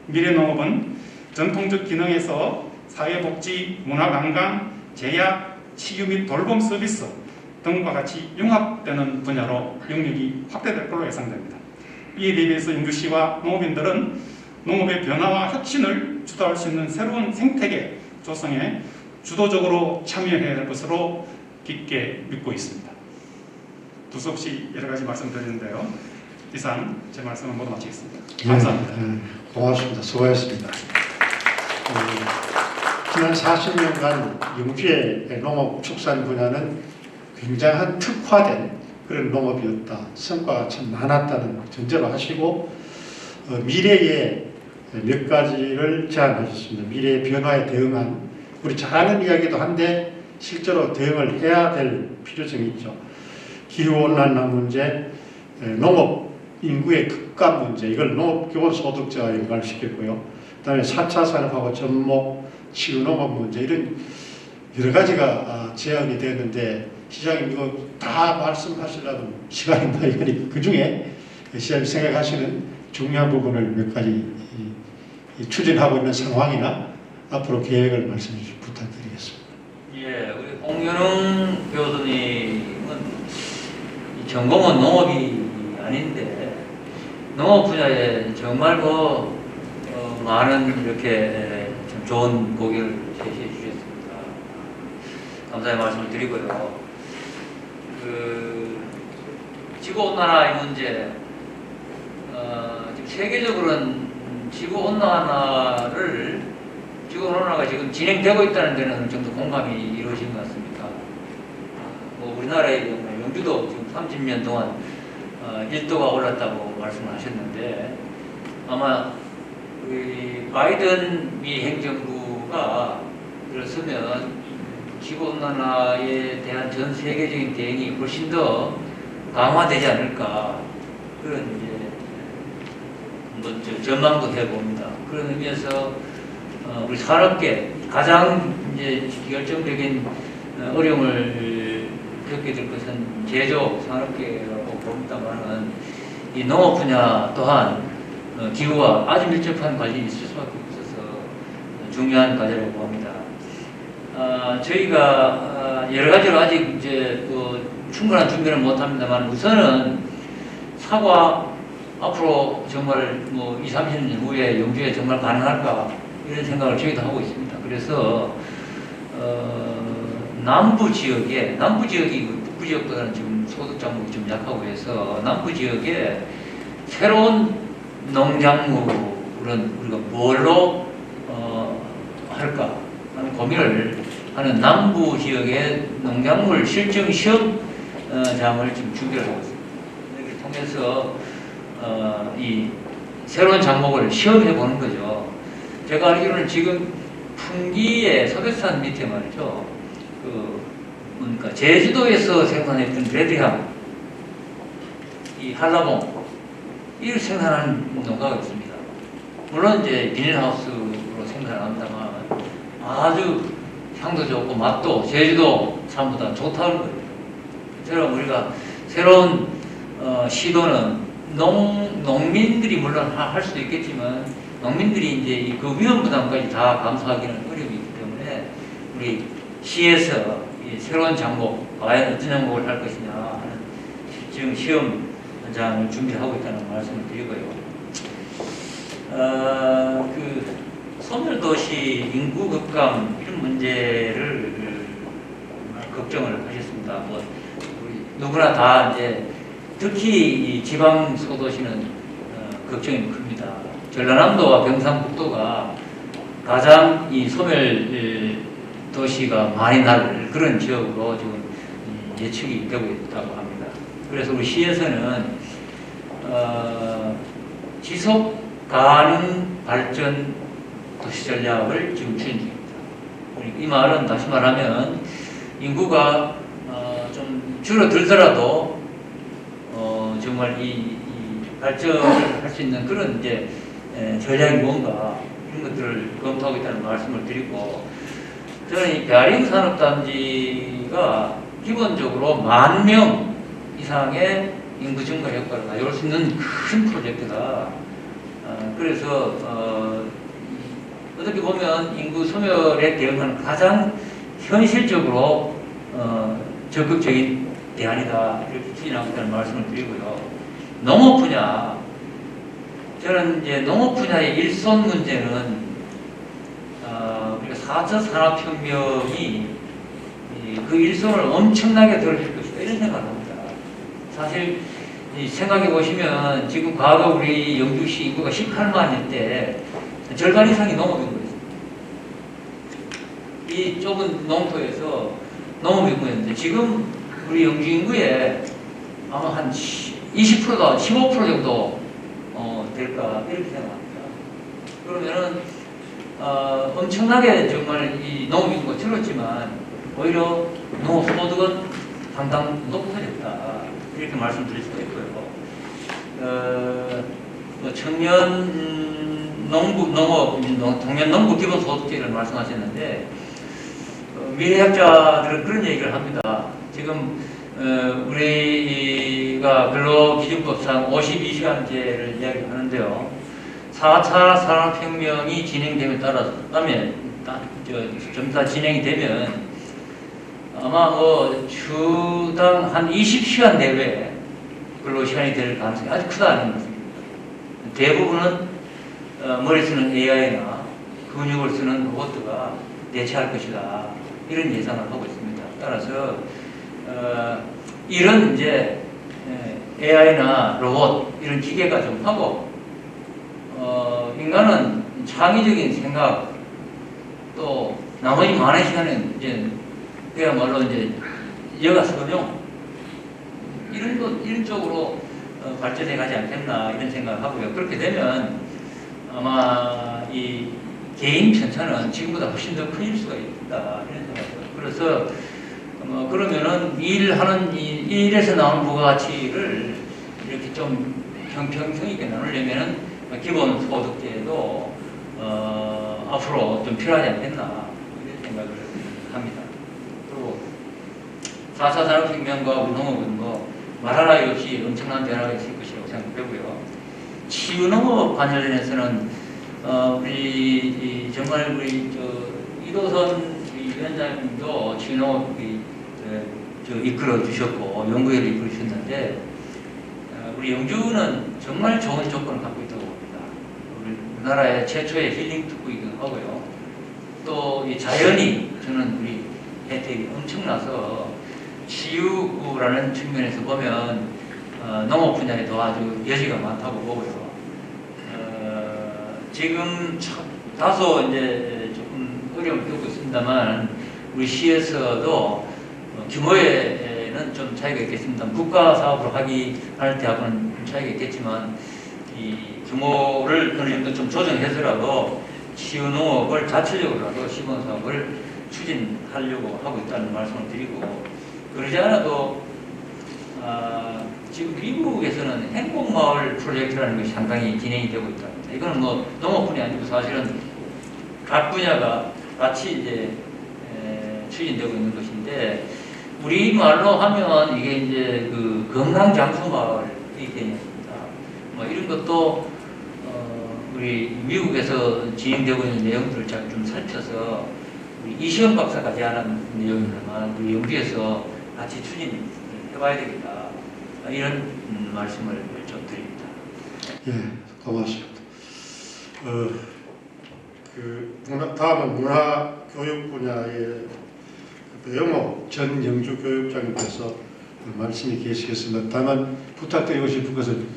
미래 농업은 전통적 기능에서 사회복지, 문화관광, 제약, 치유 및 돌봄 서비스 등과 같이 융합되는 분야로 영역이 확대될 걸로 예상됩니다. 이에 대비해서 영주시와 농업인들은 농업의 변화와 혁신을 주도할 수 있는 새로운 생태계 조성에 주도적으로 참여해야 할 것으로 깊게 믿고 있습니다. 두서 없이 여러 가지 말씀드리는데요. 이상 제 말씀을 모두 마치겠습니다. 감사합니다. 고맙습니다. 수고하셨습니다. 지난 40년간 영주의 농업 축산 분야는 굉장한 특화된 그런 농업이었다. 성과가 참 많았다는 전제로 하시고 미래에 몇 가지를 제안하셨습니다. 미래의 변화에 대응한 우리 잘하는 이야기도 한데 실제로 대응을 해야 될 필요성이 있죠. 기후온난화 문제, 농업 인구의 급감 문제, 이걸 농업기본소득제와 연관시켰고요. 그 다음에 4차 산업하고 접목, 치유농업 문제, 이런 여러 가지가 제안이 되는데 시장님 이거 다 말씀하시려면 시간이 많이 걸리고 그 중에 시장님 생각하시는 중요한 부분을 몇 가지 추진하고 있는 상황이나 앞으로 계획을 말씀해 주시면 부탁드리겠습니다. 예, 우리 홍윤웅 교수님은 전공은 농업이 아닌데 농업 분야에 정말 많은 이렇게 좀 좋은 고개를 제시해 주셨습니다. 감사의 말씀을 드리고요. 지구온난화의 문제, 지금 세계적으로는 지구온난화가 지금 진행되고 있다는 데는 어느 정도 공감이 이루어진 것 같습니다. 우리나라의 경우 영주도 지금 30년 동안 1도가 올랐다고 말씀을 하셨는데 아마 바이든 미 행정부가 들었으면 지구온난화에 대한 전 세계적인 대응이 훨씬 더 강화되지 않을까 그런 이제 전망도 해봅니다. 그런 의미에서 우리 산업계 가장 이제 결정적인 어려움을 겪게 될 것은 제조 산업계라고 봅니다만은 이 농업 분야 또한 기후와 아주 밀접한 관련이 있을 수밖에 없어서 중요한 과제라고 봅니다. 저희가 여러 가지로 아직 이제 충분한 준비는 못합니다만 우선은 사과 앞으로 정말 20, 30년 후에 영주에 정말 가능할까 이런 생각을 저희도 하고 있습니다. 그래서 남부 지역이 북부 지역보다는 지금 소득 장목이 좀 약하고 해서 남부 지역에 새로운 농작물은 우리가 뭘로 할까 하는 고민을 하는 남부 지역의 농작물 실증 시험 장을 지금 준비를 하고 있습니다. 이를 통해서 이 새로운 작목을 시험해 보는 거죠. 제가 알기로는 지금 풍기의 서백산 밑에 말이죠. 제주도에서 생산했던 레드향, 이 한라봉, 이를 생산하는 농가가 있습니다. 물론 이제 비닐하우스로 생산합니다만 아주 향도 좋고 맛도 제주도 산보다 좋다는 거예요. 저런 우리가 새로운 시도는 농민들이 물론 할 수도 있겠지만 농민들이 이제 그 위험 부담까지 다 감수하기는 어려움이 있기 때문에 우리 시에서 이 새로운 작목, 과연 어떤 작목을 할 것이냐 하는 지금 시험 현장을 준비하고 있다는 말씀을 드리고요. 소멸도시 인구 급감 이런 문제를 걱정을 하셨습니다. 뭐 우리 누구나 다 이제 특히 이 지방 소도시는 걱정이 큽니다. 전라남도와 경상북도가 가장 이 소멸 도시가 많이 날 그런 지역으로 지금 예측이 되고 있다고 합니다. 그래서 우리 시에서는 지속 가능 발전 도시 전략을 지금 추진 중입니다. 이 말은 다시 말하면 인구가 좀 줄어들더라도 정말 이 발전을 할 수 있는 그런 이제 전략이 뭔가 이런 것들을 검토하고 있다는 말씀을 드리고, 저는 이 배아림 산업단지가 기본적으로 10,000명 이상의 인구 증가 효과를 가져올 수 있는 큰 프로젝트다. 그래서 어떻게 보면 인구 소멸에 대응하는 가장 현실적으로 적극적인 대안이다, 이렇게 추진하고 있다는 말씀을 드리고요. 농업 분야, 저는 이제 농업 분야의 일손 문제는 우리가 4차 산업혁명이 그 일손을 엄청나게 덜어줄 것이다, 이런 생각을 합니다. 사실 생각해 보시면 지금 과거 우리 영주시 인구가 18만일 때 절반 이상이 농업인 거예요. 이 좁은 농토에서 농업인구였는데 지금 우리 영주 인구의 아마 한 20%다 15% 정도 될까, 이렇게 생각합니다. 그러면은 엄청나게 정말 이 농업 인구가 줄었지만 오히려 농업 소득은 상당 높아졌다, 이렇게 말씀드릴 수가 있고요. 뭐 청년 농업, 청년 농부 기본 소득제를 말씀하셨는데 미래학자들은 그런 얘기를 합니다. 지금 우리가 근로기준법상 52시간제를 이야기하는데요. 4차 산업혁명이 진행됨에 따라서 좀 더 진행이 되면 아마 주당 한 20시간 내외 근로시간이 될 가능성이 아주 크다는 것입니다. 대부분은 머리 쓰는 AI나 근육을 쓰는 로봇가 대체할 것이다, 이런 예상을 하고 있습니다. 따라서 이런 이제 AI나 로봇 이런 기계가 좀 하고 인간은 창의적인 생각, 또 나머지 많은 시간은 이제 그야말로 이제 여가 선용 이런 쪽으로 발전해 가지 않겠나, 이런 생각을 하고요. 그렇게 되면 아마 이 개인 편차는 지금보다 훨씬 더 커질 수가 있다, 이런 생각이에요. 그래서 그러면은 이 일에서 나오는 부가가치를 이렇게 좀 평평성 있게 나누려면은 기본 소득제도 앞으로 좀 필요하지 않겠나, 이런 생각을 합니다. 그리고 4차 산업혁명과 우리 농업은 말할 나위 없이 엄청난 변화가 있을 것이라고 생각되고요. 치유농업 관련해서는 우리 정말 우리 이도선 위원장님도 치유농업 이끌어 주셨고 연구회를 이끌어 주셨는데, 우리 영주는 정말 좋은 조건을 갖고 있다고 봅니다. 우리나라의 최초의 힐링 특구이기도 하고요. 또 이 자연이 주는 우리 혜택이 엄청나서 치유라는 측면에서 보면 농업 분야에도 아주 여지가 많다고 보고요. 지금 다소 이제 조금 어려움을 겪고 있습니다만 우리 시에서도 규모에는 좀 차이가 있겠습니다. 국가 사업으로 할 때하고는 좀 차이가 있겠지만 이 규모를 어느 정도 좀 조정해서라도 치유농업을 자체적으로라도 시범 사업을 추진하려고 하고 있다는 말씀을 드리고, 그러지 않아도 지금 미국에서는 행복마을 프로젝트라는 것이 상당히 진행이 되고 있답니다. 이거는 농업뿐이 아니고 사실은 각 분야가 같이 이제 추진되고 있는 것인데, 우리 말로 하면 이게 이제 그 건강장수마을이 개념입니다. 이런 것도 우리 미국에서 진행되고 있는 내용들을 좀 살펴서 우리 이시영 박사가 제안한 내용이지만 우리 영주에서 같이 추진해봐야 되겠다, 이런 말씀을 좀 드립니다. 예, 고맙습니다. 다음은 문화교육 분야의 배영호 전 영주 교육장님께서 말씀이 계시겠습니다. 다만 부탁드리고 싶은 것은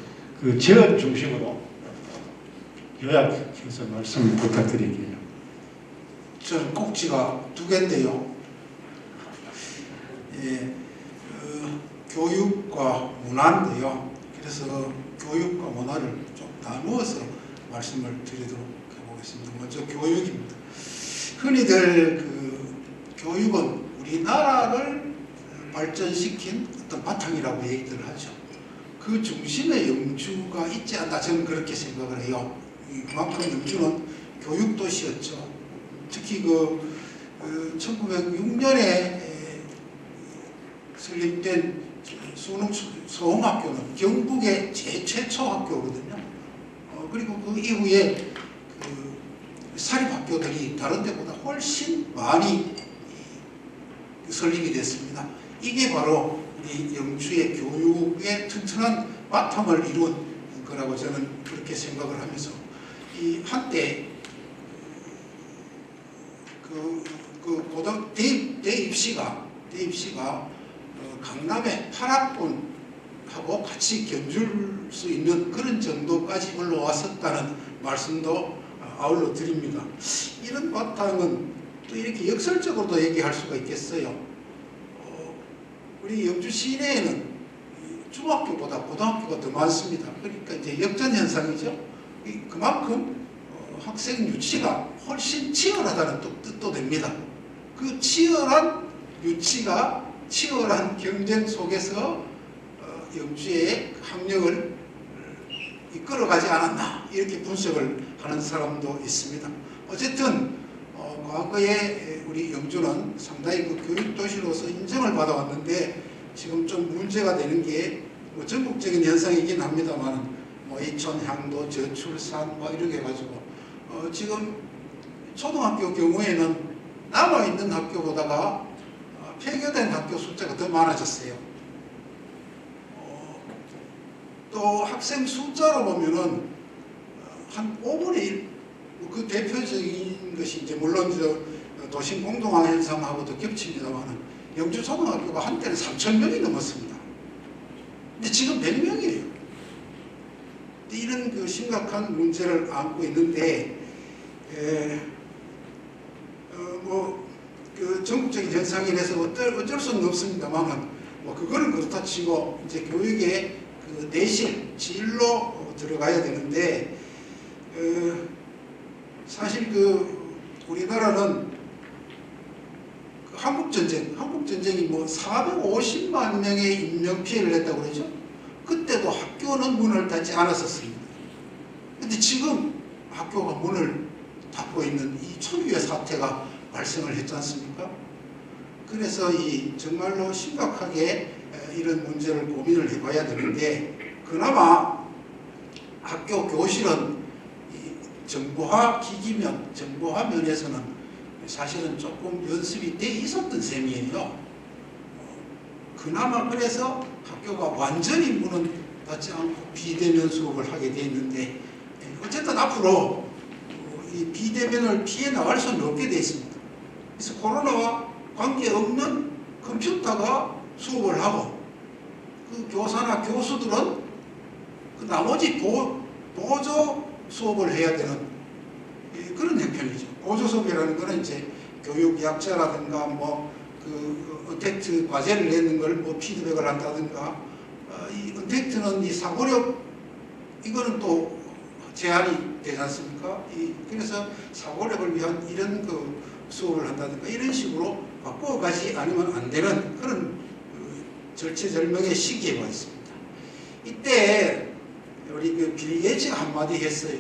그 지원 중심으로 요약해서 말씀 부탁드릴게요. 저는 꼭지가 2개인데요. 예, 교육과 문화인데요. 그래서 교육과 문화를 좀 나누어서 말씀을 드리도록 해보겠습니다. 먼저 교육입니다. 흔히들 교육은 우리나라를 발전시킨 어떤 바탕이라고 얘기들을 하죠. 그 중심에 영주가 있지 않나 저는 그렇게 생각을 해요. 그만큼 영주는 교육도시였죠. 특히 1906년에 설립된 소흥학교는 경북의 최초 학교거든요. 그리고 그 이후에 사립학교들이 다른 데보다 훨씬 많이 설립이 됐습니다. 이게 바로 우리 영주의 교육의 튼튼한 바탕을 이룬 거라고 저는 그렇게 생각을 하면서 이 한때 대입시가 강남의 8학군하고 같이 견줄 수 있는 그런 정도까지 올라왔었다는 말씀도 아울러 드립니다. 이런 바탕은 또 이렇게 역설적으로도 얘기할 수가 있겠어요. 우리 영주 시내에는 중학교보다 고등학교가 더 많습니다. 그러니까 이제 역전 현상이죠. 그만큼 학생 유치가 훨씬 치열하다는 뜻도 됩니다. 그 치열한 유치가 치열한 경쟁 속에서 영주의 학력을 이끌어가지 않았나 이렇게 분석을 하는 사람도 있습니다. 어쨌든 과거에 우리 영주는 상당히 교육도시로서 인정을 받아왔는데 지금 좀 문제가 되는 게 전국적인 현상이긴 합니다만 이촌, 향도, 저출산 이렇게 해가지고 지금 초등학교 경우에는 남아있는 학교보다가 폐교된 학교 숫자가 더 많아졌어요. 또 학생 숫자로 보면은 한 5분의 1, 그 대표적인 것이 이제 물론 도심 공동화 현상하고도 겹칩니다만 영주 초등학교가 한때는 3,000명이 넘었습니다. 근데 지금 100명이에요. 이런 심각한 문제를 안고 있는데 전국적인 현상이라서 어쩔 수는 없습니다만 그거는 그렇다 치고 이제 교육의 내실, 진로 들어가야 되는데 사실 우리나라는 한국전쟁이 450만 명의 인명피해를 했다고 그러죠. 그때도 학교는 문을 닫지 않았었습니다. 근데 지금 학교가 문을 닫고 있는 이 초유의 사태가 발생을 했지 않습니까? 그래서 정말로 심각하게 이런 문제를 고민을 해봐야 되는데 그나마 학교 교실은 정보화 기기면, 정보화 면에서는 사실은 조금 연습이 돼 있었던 셈이에요. 그나마 그래서 학교가 완전히 문은 닫지 않고 비대면 수업을 하게 돼 있는데 어쨌든 앞으로 이 비대면을 피해 나갈 수는 없게 돼 있습니다. 그래서 코로나와 관계없는 컴퓨터가 수업을 하고 그 교사나 교수들은 그 나머지 보조 수업을 해야 되는 그런 형편이죠. 보조 수업이라는 거는 이제 교육 약자라든가 언택트 과제를 내는 걸 피드백을 한다든가 이 언택트는 이 사고력 이거는 또 제한이 되지 않습니까? 그래서 사고력을 위한 이런 수업을 한다든가 이런 식으로 바꿔가지 않으면 안 되는 그런 절체절명의 시기에 와 있습니다. 이때 우리 빌 게이츠가 한마디 했어요.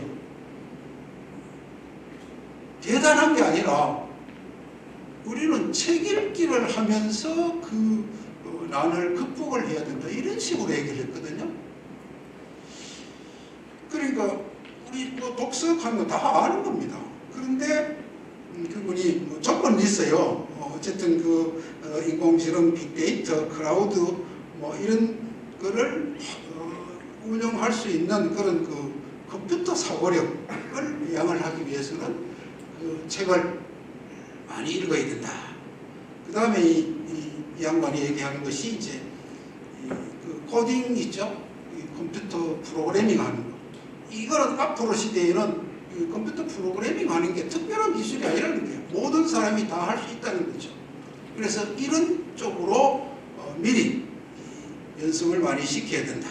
대단한 게 아니라 우리는 책 읽기를 하면서 난을 극복을 해야 된다. 이런 식으로 얘기를 했거든요. 그러니까 우리 독서하는 거 다 아는 겁니다. 그런데 그분이 조건이 있어요. 어쨌든 인공지능, 빅데이터, 클라우드 이런 거를 운영할 수 있는 그런 컴퓨터 사고력을 양을 하기 위해서는 그 책을 많이 읽어야 된다. 그 다음에 이 양반이 얘기하는 것이 이제 그 코딩 있죠? 이 컴퓨터 프로그래밍 하는 거. 이거는 앞으로 시대에는 이 컴퓨터 프로그래밍 하는 게 특별한 기술이 아니라는 거예요. 모든 사람이 다 할 수 있다는 거죠. 그래서 이런 쪽으로 미리 연습을 많이 시켜야 된다.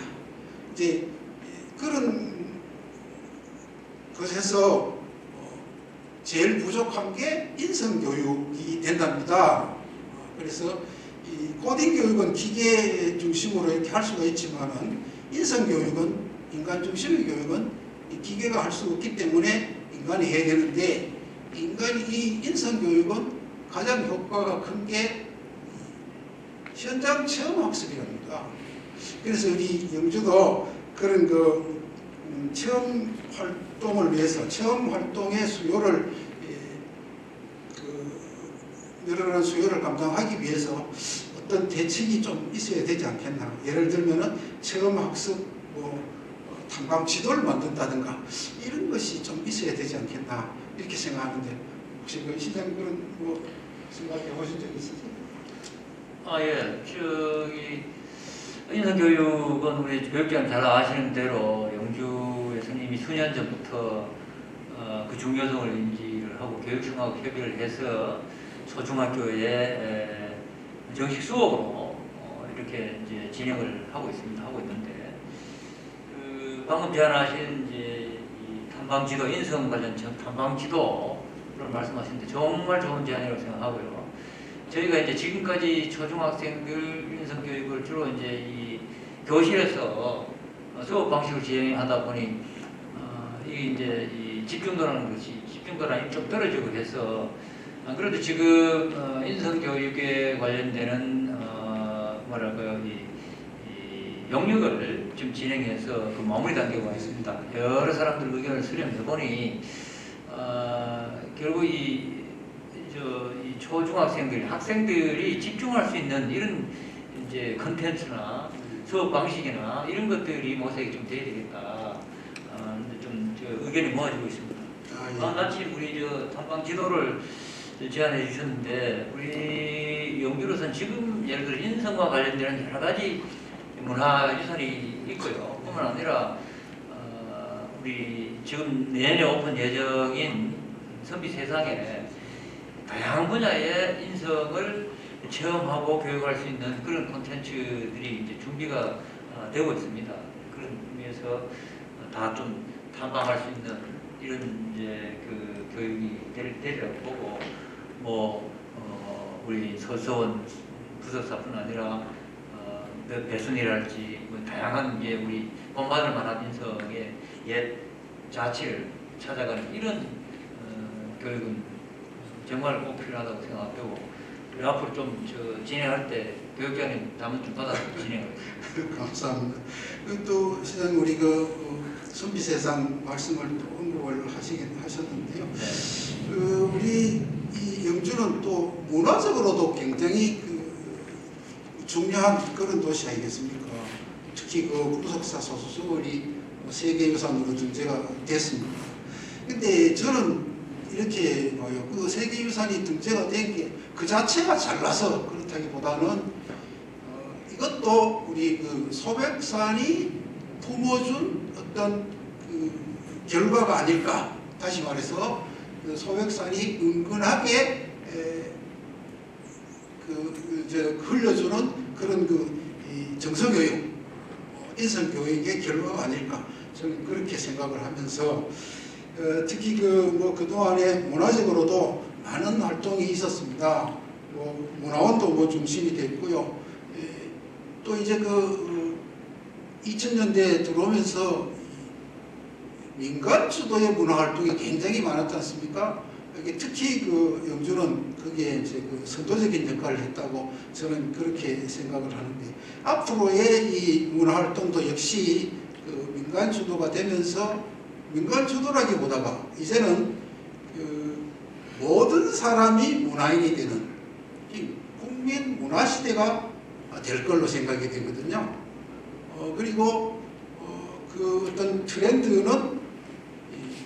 이제 그런 것에서 제일 부족한 게 인성교육이 된답니다. 그래서 이 코딩 교육은 기계 중심으로 이렇게 할 수가 있지만은 인성교육은 인간 중심의 교육은 이 기계가 할 수 없기 때문에 인간이 해야 되는데 인간이 이 인성교육은 가장 효과가 큰 게 현장 체험 학습이랍니다. 그래서 우리 영주도 그런 그 체험 활동을 위해서 체험 활동의 수요를 늘어나는 수요를 감당하기 위해서 어떤 대책이 좀 있어야 되지 않겠나. 예를 들면은 체험 학습 탐방 지도를 만든다든가 이런 것이 좀 있어야 되지 않겠나 이렇게 생각하는데 혹시 그 시장님 그런 생각해 보신 적 있으세요? 예. 저기 인성교육은 우리 교육자님 잘 아시는 대로 영주의 스님이 수년 전부터 그 중요성을 인지를 하고 교육청하고 협의를 해서 초중학교에 정식 수업으로 이렇게 이제 진행을 하고 있는데 그 방금 제안하신 이제 이 탐방지도 인성 관련 탐방지도를 말씀하셨는데 정말 좋은 제안이라고 생각하고요. 저희가 이제 지금까지 초중학생들 인성교육을 주로 이제 이 교실에서 수업 방식을 진행하다 보니 이게 이제 이 집중도라는 좀 떨어지고 해서 그래도 지금 인성교육에 관련되는 뭐랄까요 이 영역을 좀 진행해서 그 마무리 단계가 와 있습니다. 여러 사람들 의견을 수렴해 보니 결국 이 초중학생들, 학생들이 집중할 수 있는 이런 이제 컨텐츠나 수업 방식이나 이런 것들이 모색이 좀 돼야 되겠다. 좀 의견이 모아지고 있습니다. 마침 우리 탐방 지도를 제안해 주셨는데 우리 영주로서는 지금 예를 들어 인성과 관련되는 여러 가지 문화유산이 있고요. 뿐만 아니라 우리 지금 내년에 오픈 예정인 선비세상에 다양한 분야의 인성을 체험하고 교육할 수 있는 그런 콘텐츠들이 이제 준비가 되고 있습니다. 그런 의미에서 다 좀 탐방할 수 있는 이런 이제 그 교육이 되리라고 보고 우리 서서원 부석사뿐 아니라 배순이랄지 다양한 게 우리 본받을 만한 인성의 옛 자치를 찾아가는 이런 교육은 정말 꼭 필요하다고 생각되고 우리 앞으로 좀 진행할 때 교육장님 담은 좀 받아서 진행하겠습니다. 감사합니다. 또 시장님 우리 선비세상 말씀을 또 언급을 하셨는데요. 네. 우리 이 영주는 또 문화적으로도 굉장히 중요한 그런 도시 아니겠습니까? 특히 부석사 소수서원이 세계유산으로 등재가 됐습니다. 근데 저는 이렇게 봐요. 그 세계유산이 등재가 된 게 그 자체가 잘나서 그렇다기보다는 이것도 우리 소백산이 품어준 어떤 결과가 아닐까. 다시 말해서 소백산이 은근하게 흘려주는 그런 정서교육, 인성교육의 결과가 아닐까. 저는 그렇게 생각을 하면서 특히 그동안에 문화적으로도 많은 활동이 있었습니다. 문화원도 중심이 됐고요. 또 이제 2000년대에 들어오면서 민간 주도의 문화 활동이 굉장히 많았지 않습니까? 특히 영주는 거기에 이제 선도적인 역할을 했다고 저는 그렇게 생각을 하는데 앞으로의 이 문화 활동도 역시 민간 주도가 되면서 민간 주도라기보다가 이제는 모든 사람이 문화인이 되는 국민 문화 시대가 될 걸로 생각이 되거든요. 그리고 어떤 트렌드는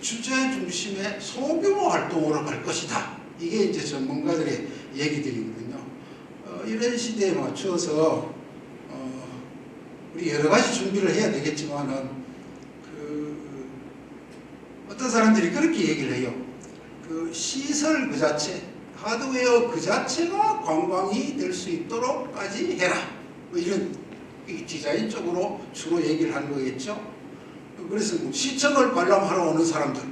주제 중심의 소규모 활동으로 갈 것이다. 이게 이제 전문가들의 얘기들이거든요. 이런 시대에 맞춰서 우리 여러 가지 준비를 해야 되겠지만은 어떤 사람들이 그렇게 얘기를 해요. 그 시설 그 자체, 하드웨어 그 자체가 관광이 될 수 있도록까지 해라. 뭐 이런 디자인 쪽으로 주로 얘기를 하는 거겠죠. 그래서 뭐 시청을 관람하러 오는 사람들,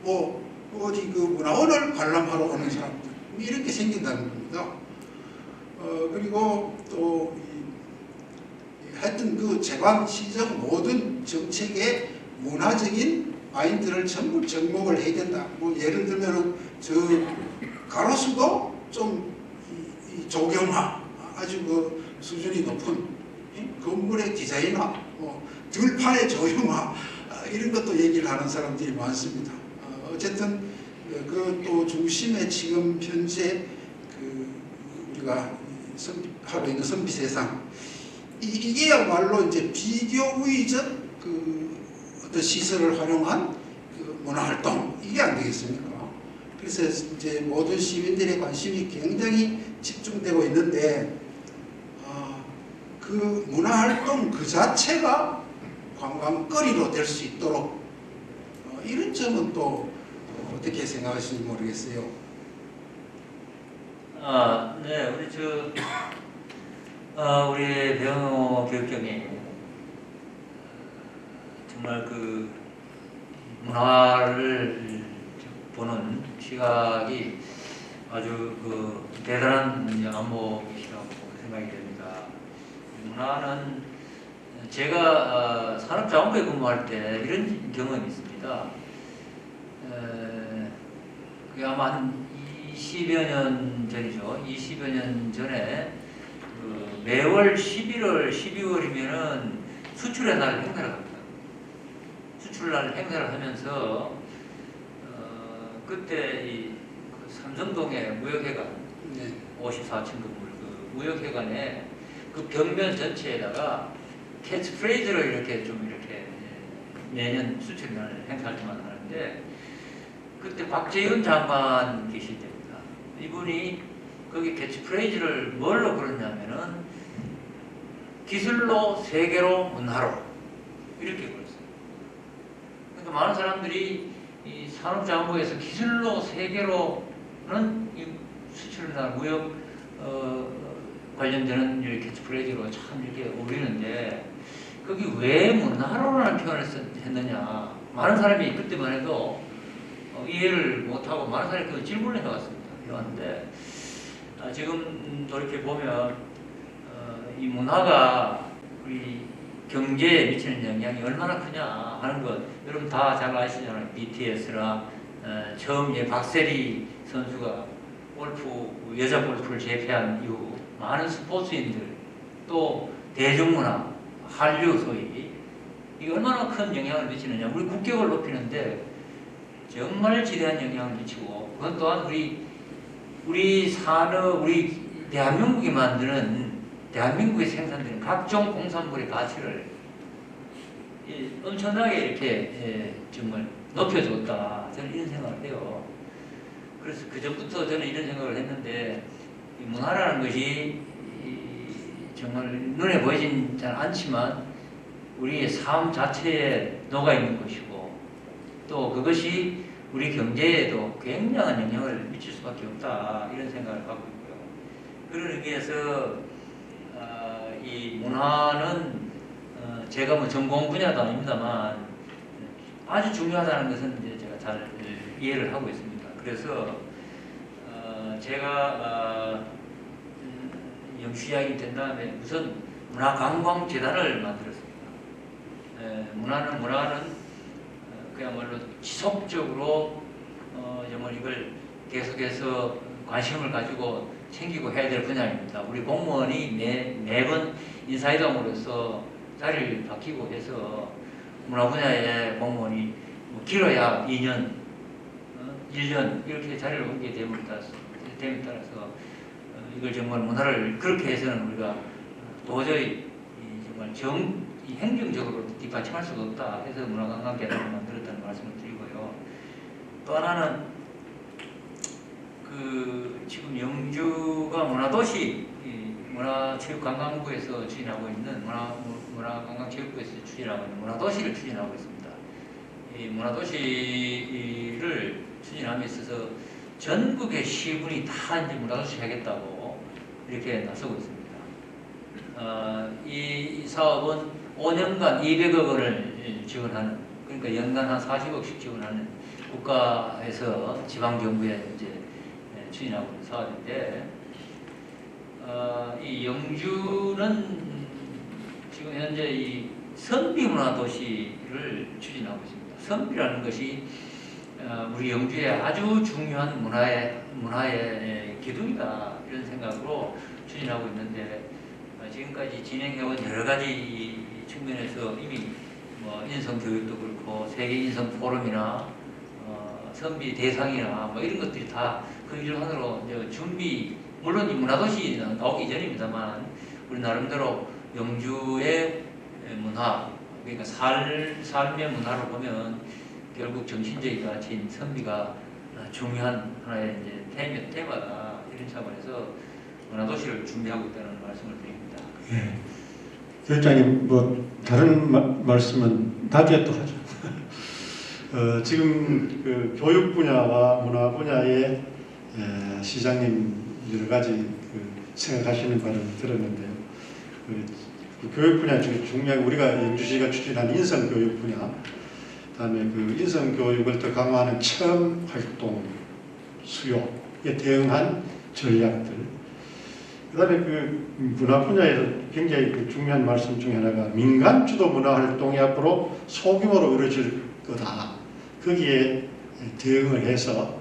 뭐 어디 그 문화원을 관람하러 오는 사람들, 뭐 이렇게 생긴다는 겁니다. 그리고 또 하여튼 그 재관, 시정 모든 정책의 문화적인 마인드를 전부 접목을 해야 된다. 뭐 예를 들면은 저 가로수도 좀 조경화, 아주 그 수준이 높은 건물의 디자인화, 뭐 들판의 조형화, 이런 것도 얘기를 하는 사람들이 많습니다. 어쨌든 그 또 중심에 지금 현재 그 우리가 하고 있는 선비세상, 이게야말로 이제 비교의적 그 어떤 시설을 활용한 그 문화활동, 이게 안 되겠습니까? 그래서 이제 모든 시민들의 관심이 굉장히 집중되고 있는데, 그 문화활동 그 자체가 관광거리로 될 수 있도록 이런 점은 또 어떻게 생각하시는지 모르겠어요. 네, 우리 배영호 교육장이 정말 그 문화를 보는 시각이 아주 그 대단한 안목이시라고 생각이 됩니다. 문화는 제가 산업자원부에 근무할 때 이런 경험이 있습니다. 그게 아마 한 20여 년 전이죠. 20여 년 전에 그 매월 11월, 12월이면은 수출의 날 행사를 합니다. 수출날 행사를 하면서 그때 그 삼성동의 무역회관, 네. 54층 건물 그 무역회관에 그 벽면 전체에다가 캐치프레이즈를 이렇게 매년 수출날 행사할 때마다 하는데, 그때 박재윤 장관 계실 때입니다. 이분이 거기 캐치프레이즈를 뭘로 그랬냐면은 기술로 세계로 문화로 이렇게 그랬어요. 그러니까 많은 사람들이 이 산업자원부에서 기술로 세계로는 이 수출이나 무역 관련되는 이 캐치프레이즈로 참 이렇게 어울리는데, 거기 왜 문화로라는 표현을 했느냐, 많은 사람이 그때만 해도 이해를 못하고 많은 사람이 그 질문을 해왔습니다. 해왔는데 지금 돌이켜 보면 이 문화가 우리 경제에 미치는 영향이 얼마나 크냐 하는 것 여러분 다 잘 아시잖아요. BTS나 처음 박세리 선수가 골프, 여자 골프를 제패한 이후 많은 스포츠인들, 또 대중문화, 한류 소위, 이게 얼마나 큰 영향을 미치느냐. 우리 국격을 높이는데 정말 지대한 영향을 미치고, 그것 또한 우리 산업, 우리 대한민국이 만드는, 대한민국에 생산되는 각종 공산물의 가치를 엄청나게 이렇게 정말 높여줬다. 저는 이런 생각을 해요. 그래서 그 전부터 저는 이런 생각을 했는데, 이 문화라는 것이 정말 눈에 보이진 잘 않지만 우리의 삶 자체에 녹아있는 것이고, 또 그것이 우리 경제에도 굉장한 영향을 미칠 수밖에 없다, 이런 생각을 하고 있고요. 그런 의미에서 이 문화는 제가 뭐 전공 분야도 아닙니다만 아주 중요하다는 것은 이제 제가 잘 이해를 하고 있습니다. 그래서 제가 영시장이 된 다음에 우선 문화관광재단을 만들었습니다. 문화는 그야말로 지속적으로 정말 이걸 계속해서 관심을 가지고 챙기고 해야 될 분야입니다. 우리 공무원이 매번 인사이동으로서 자리를 바뀌고 해서 문화 분야의 공무원이 뭐 길어야 2년, 1년 이렇게 자리를 옮기게 됨에 따라서 이걸 정말 문화를 그렇게 해서는 우리가 도저히 정말 행정적으로 뒷받침할 수가 없다 해서 문화관광재단을 만들었다는 말씀을 드리고요. 또 하나는 지금 영주가 문화도시 문화체육관광부에서 추진하고 있는 문화관광체육부에서 추진하고 있는 문화도시를 추진하고 있습니다. 이 문화도시를 추진함에 있어서 전국의 시군이 다 이제 문화도시 하겠다고 이렇게 나서고 있습니다. 이 사업은 5년간 200억 원을 지원하는, 그러니까 연간 한 40억씩 지원하는 국가에서 지방정부에 이제 추진하고 있는 사업인데, 이 영주는 지금 현재 이 선비문화도시를 추진하고 있습니다. 선비라는 것이 우리 영주의 아주 중요한 문화의 기둥이다, 이런 생각으로 추진하고 있는데, 지금까지 진행해온 여러 가지 측면에서 이미 인성교육도 그렇고 세계 인성 포럼이나 선비 대상이나 이런 것들이 다 그 일환으로 준비, 물론 이 문화도시 나오기 전입니다만 우리 나름대로 영주의 문화, 그러니까 삶의 문화로 보면 결국 정신적인 가치인 선비가 중요한 하나의 이제 테마다, 이런 차원에서 문화도시를 준비하고 있다는 말씀을 드립니다. 예. 교육장님 다른 말씀은 나중에 또 하죠. 지금 그 교육 분야와 문화 분야의 시장님 여러 가지 생각하시는 바를 들었는데요. 교육 분야 중에 중요한 우리가 영주시가 추진한 인성 교육 분야, 그다음에 인성 교육을 더 강화하는 체험 활동 수요에 대응한 전략들. 그다음에 문화 분야에서 굉장히 중요한 말씀 중에 하나가 민간 주도 문화 활동이 앞으로 소규모로 이루어질 거다. 거기에 대응을 해서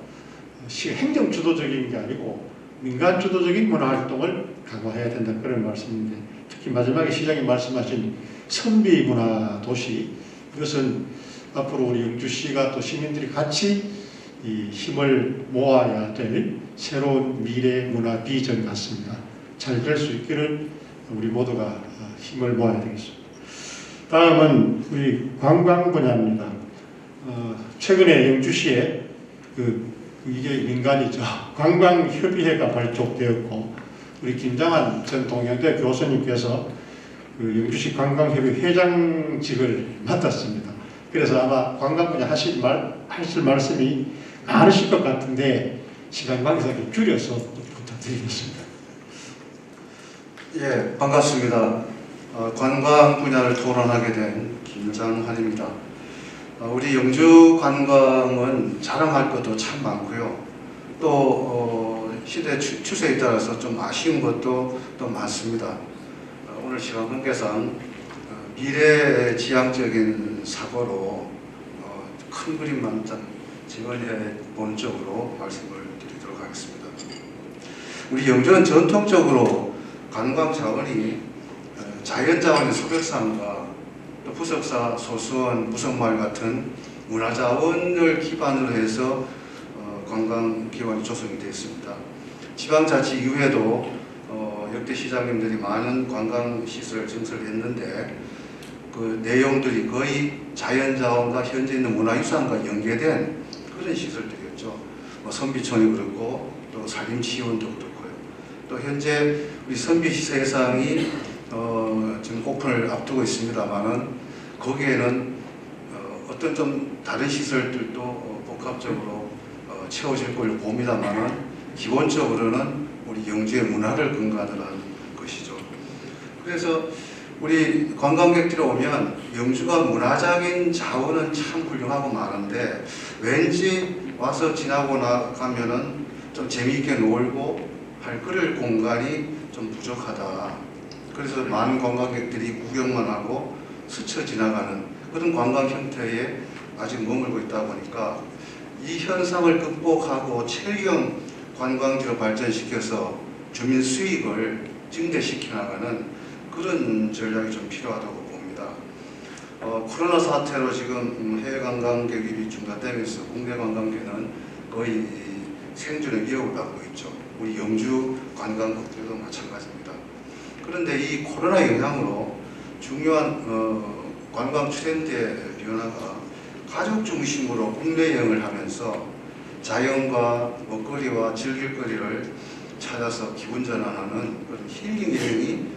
행정 주도적인 게 아니고 민간 주도적인 문화 활동을 강화해야 된다, 그런 말씀인데, 특히 마지막에 시장님 말씀하신 선비 문화 도시, 이것은 앞으로 우리 영주시가 또 시민들이 같이 이 힘을 모아야 될 새로운 미래 문화 비전 같습니다. 잘 될 수 있기를 우리 모두가 힘을 모아야 되겠습니다. 다음은 우리 관광 분야입니다. 최근에 영주시에 이게 민간이죠. 관광협의회가 발족되었고, 우리 김장한 전 동양대 교수님께서 영주시 관광협의 회장직을 맡았습니다. 그래서 아마 관광 분야 하실 말씀이 많으실 것 같은데 시간 관계상 줄여서 부탁드리겠습니다. 예, 반갑습니다. 관광 분야를 토론하게 된 김장한입니다. 우리 영주 관광은 자랑할 것도 참 많고요. 또 시대 추세에 따라서 좀 아쉬운 것도 또 많습니다. 오늘 시간 관계상 미래지향적인 사고로 큰 그림만 좀 재건해 보는 쪽으로 말씀을 드리도록 하겠습니다. 우리 영주는 전통적으로 관광 자원이 자연자원의 소백산과 또 부석사, 소수원, 무성마을 같은 문화자원을 기반으로 해서 관광기관이 조성이 되어 있습니다. 지방자치 이후에도 역대 시장님들이 많은 관광시설을 증설을 했는데 그 내용들이 거의 자연자원과 현재 있는 문화유산과 연계된 그런 시설들이었죠. 선비촌이 그렇고 또 산림치원도 그렇고요. 또 현재 우리 선비시설상이 지금 오픈을 앞두고 있습니다만은 거기에는 어떤 좀 다른 시설들도 복합적으로 채워질 걸로 봅니다만은 기본적으로는 우리 영주의 문화를 근간으로 한 것이죠. 그래서 우리 관광객들이 오면 영주가 문화적인 자원은 참 훌륭하고 많은데 왠지 와서 지나고 나가면은 좀 재미있게 놀고 할 그럴 공간이 좀 부족하다. 그래서 많은 관광객들이 구경만 하고 스쳐 지나가는 그런 관광 형태에 아직 머물고 있다 보니까 이 현상을 극복하고 체류형 관광지로 발전시켜서 주민 수익을 증대시켜 나가는 그런 전략이 좀 필요하다고 봅니다. 코로나 사태로 지금 해외 관광객 유입이 중단되면서 국내 관광객은 거의 생존의 위협을 받고 있죠. 우리 영주 관광객들도 마찬가지입니다. 그런데 이 코로나 영향으로 중요한 관광 트렌드의 변화가 가족 중심으로 국내 여행을 하면서 자연과 먹거리와 즐길거리를 찾아서 기분 전환하는 그런 힐링 여행이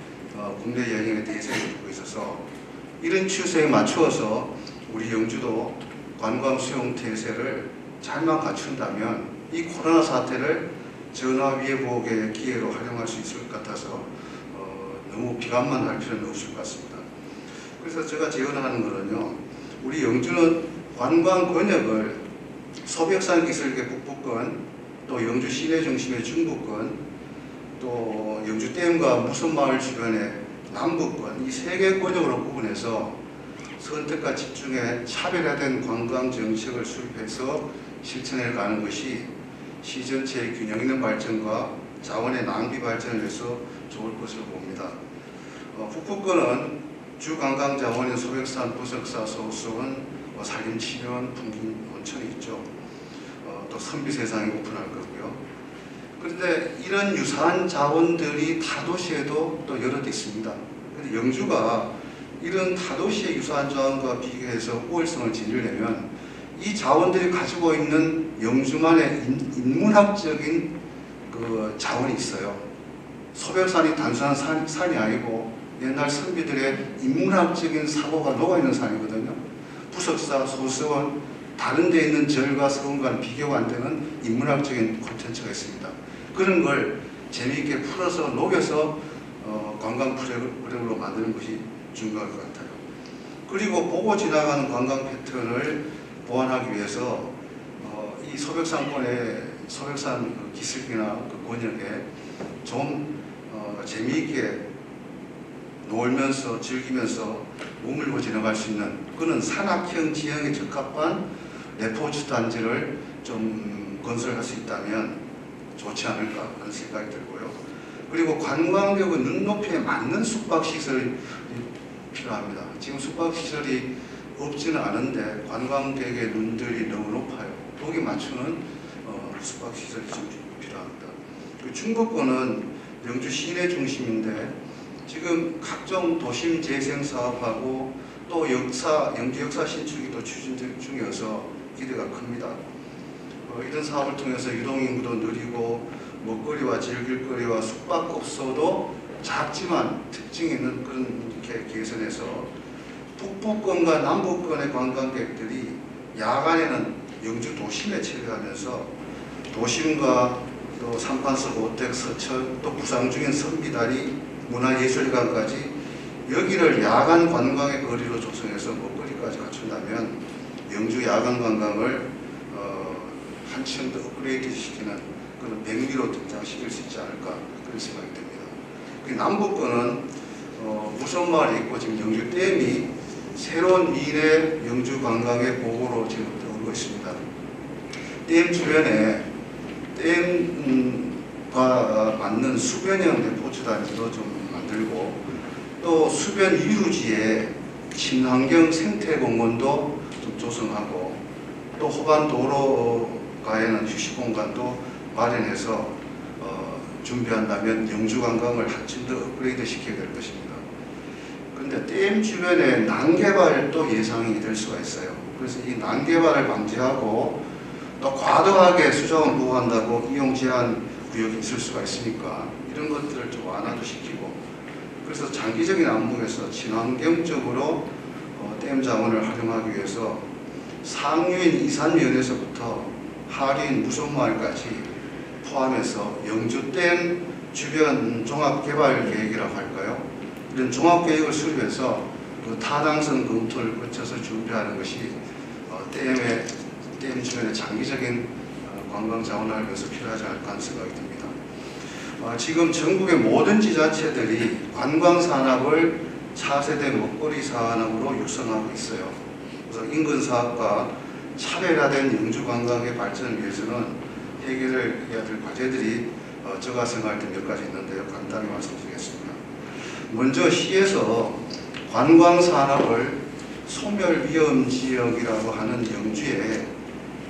국내 여행의 대세를 두고 있어서 이런 추세에 맞추어서 우리 영주도 관광 수용 태세를 잘만 갖춘다면 이 코로나 사태를 전화위복의 기회로 활용할 수 있을 것 같아서 너무 비관만 할 필요는 없을 것 같습니다. 그래서 제가 제언하는 거는요, 우리 영주는 관광 권역을 소백산 기슭의 북부권, 또 영주 시내 중심의 중부권, 또 영주 댐과 무선마을 주변의 남부권, 이 세 개 권역으로 구분해서 선택과 집중에 차별화된 관광 정책을 수립해서 실천해 가는 것이 시 전체의 균형 있는 발전과 자원의 낭비 발전을 위해서 좋을 것으로 봅니다. 북부권은 주 관광 자원인 소백산, 부석사, 소수원, 산림치료원, 풍긴 온천이 있죠. 또 선비세상이 오픈할 거고요. 그런데 이런 유사한 자원들이 타도시에도 또 여러 대 있습니다. 그런데 영주가 이런 타도시의 유사한 자원과 비교해서 우월성을 지니려면 이 자원들이 가지고 있는 영주만의 인문학적인 그 자원이 있어요. 소백산이 단순한 산이 아니고 옛날 선비들의 인문학적인 사고가 녹아있는 산이거든요. 부석사, 소서원, 다른 데 있는 절과 서원과는 비교가 안 되는 인문학적인 콘텐츠가 있습니다. 그런 걸 재미있게 풀어서 녹여서 관광 프로그램으로 만드는 것이 중요할 것 같아요. 그리고 보고 지나가는 관광 패턴을 보완하기 위해서 이 소백산 기슭이나 그 권역에 좀 재미있게 놀면서 즐기면서 머물고 지나갈 수 있는 그런 산악형 지형에 적합한 레포츠 단지를 좀 건설할 수 있다면 좋지 않을까 하는 생각이 들고요. 그리고 관광객의 눈높이에 맞는 숙박시설이 필요합니다. 지금 숙박시설이 없지는 않은데 관광객의 눈들이 너무 높아요. 거기에 맞추는 숙박시설이 좀 필요합니다. 중부권은 영주 시내 중심인데 지금 각종 도심 재생 사업하고 또 영주 역사 신축이 또 추진 중이어서 기대가 큽니다. 이런 사업을 통해서 유동인구도 느리고 먹거리와 즐길거리와 숙박업소도 작지만 특징 있는 그런 이렇게 개선해서 북부권과 남부권의 관광객들이 야간에는 영주 도심에 체류하면서 도심과 또 삼판서, 오택, 서천, 또 부상 중인 선비다리, 문화예술관까지 여기를 야간 관광의 거리로 조성해서 먹거리까지 갖춘다면 영주 야간 관광을 한층 더 업그레이드 시키는 그런 백미로 등장시킬 수 있지 않을까 그런 생각이 듭니다. 남부권은 무선마을이 있고 지금 영주 댐이 새로운 미래 영주 관광의 보고로 지금 떠오르고 있습니다. 댐 주변에 댐과 맞는 수변형 레포츠 단지도 좀 만들고 또 수변 유지에 친환경 생태공원도 좀 조성하고 또 호반 도로가에는 휴식 공간도 마련해서 준비한다면 영주 관광을 한층 더 업그레이드 시켜야 될 것입니다. 그런데 댐 주변에 난개발도 예상이 될 수가 있어요. 그래서 이 난개발을 방지하고 또 과도하게 수자원 보호한다고 이용 제한 구역이 있을 수가 있으니까 이런 것들을 좀 완화도 시키고 그래서 장기적인 안목에서 친환경적으로 댐 자원을 활용하기 위해서 상류인 이산면에서부터 하류인 무선마을까지 포함해서 영주댐 주변 종합개발계획이라고 할까요? 이런 종합계획을 수립해서 그 타당성 검토를 거쳐서 준비하는 것이 댐 주변의 장기적인 관광 자원을 위해서 필요하지 않을까 하는 생각이 듭니다. 지금 전국의 모든 지자체들이 관광 산업을 차세대 먹거리 산업으로 육성하고 있어요. 그래서 인근 사업과 차별화된 영주 관광의 발전을 위해서는 해결해야 될 과제들이 제가 생각할 때 몇 가지 있는데요. 간단히 말씀드리겠습니다. 먼저 시에서 관광 산업을 소멸 위험 지역이라고 하는 영주에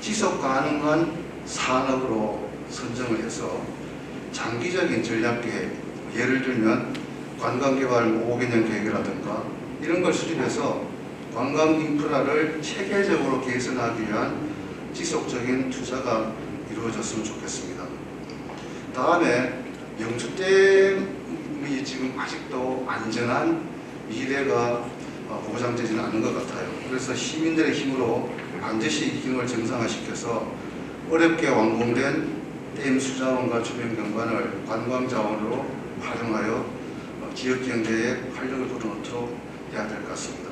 지속 가능한 산업으로 선정을 해서 장기적인 전략 계획, 예를 들면 관광개발 5개년 계획이라든가 이런 걸 수립해서 관광 인프라를 체계적으로 개선하기 위한 지속적인 투자가 이루어졌으면 좋겠습니다. 다음에 영주댐이 지금 아직도 안전한 미래가 보장되지는 않은 것 같아요. 그래서 시민들의 힘으로 반드시 기능을 정상화시켜서 어렵게 완공된 댐 수자원과 주변 경관을 관광 자원으로 활용하여 지역 경제에 활력을 불어넣도록 해야 될 것 같습니다.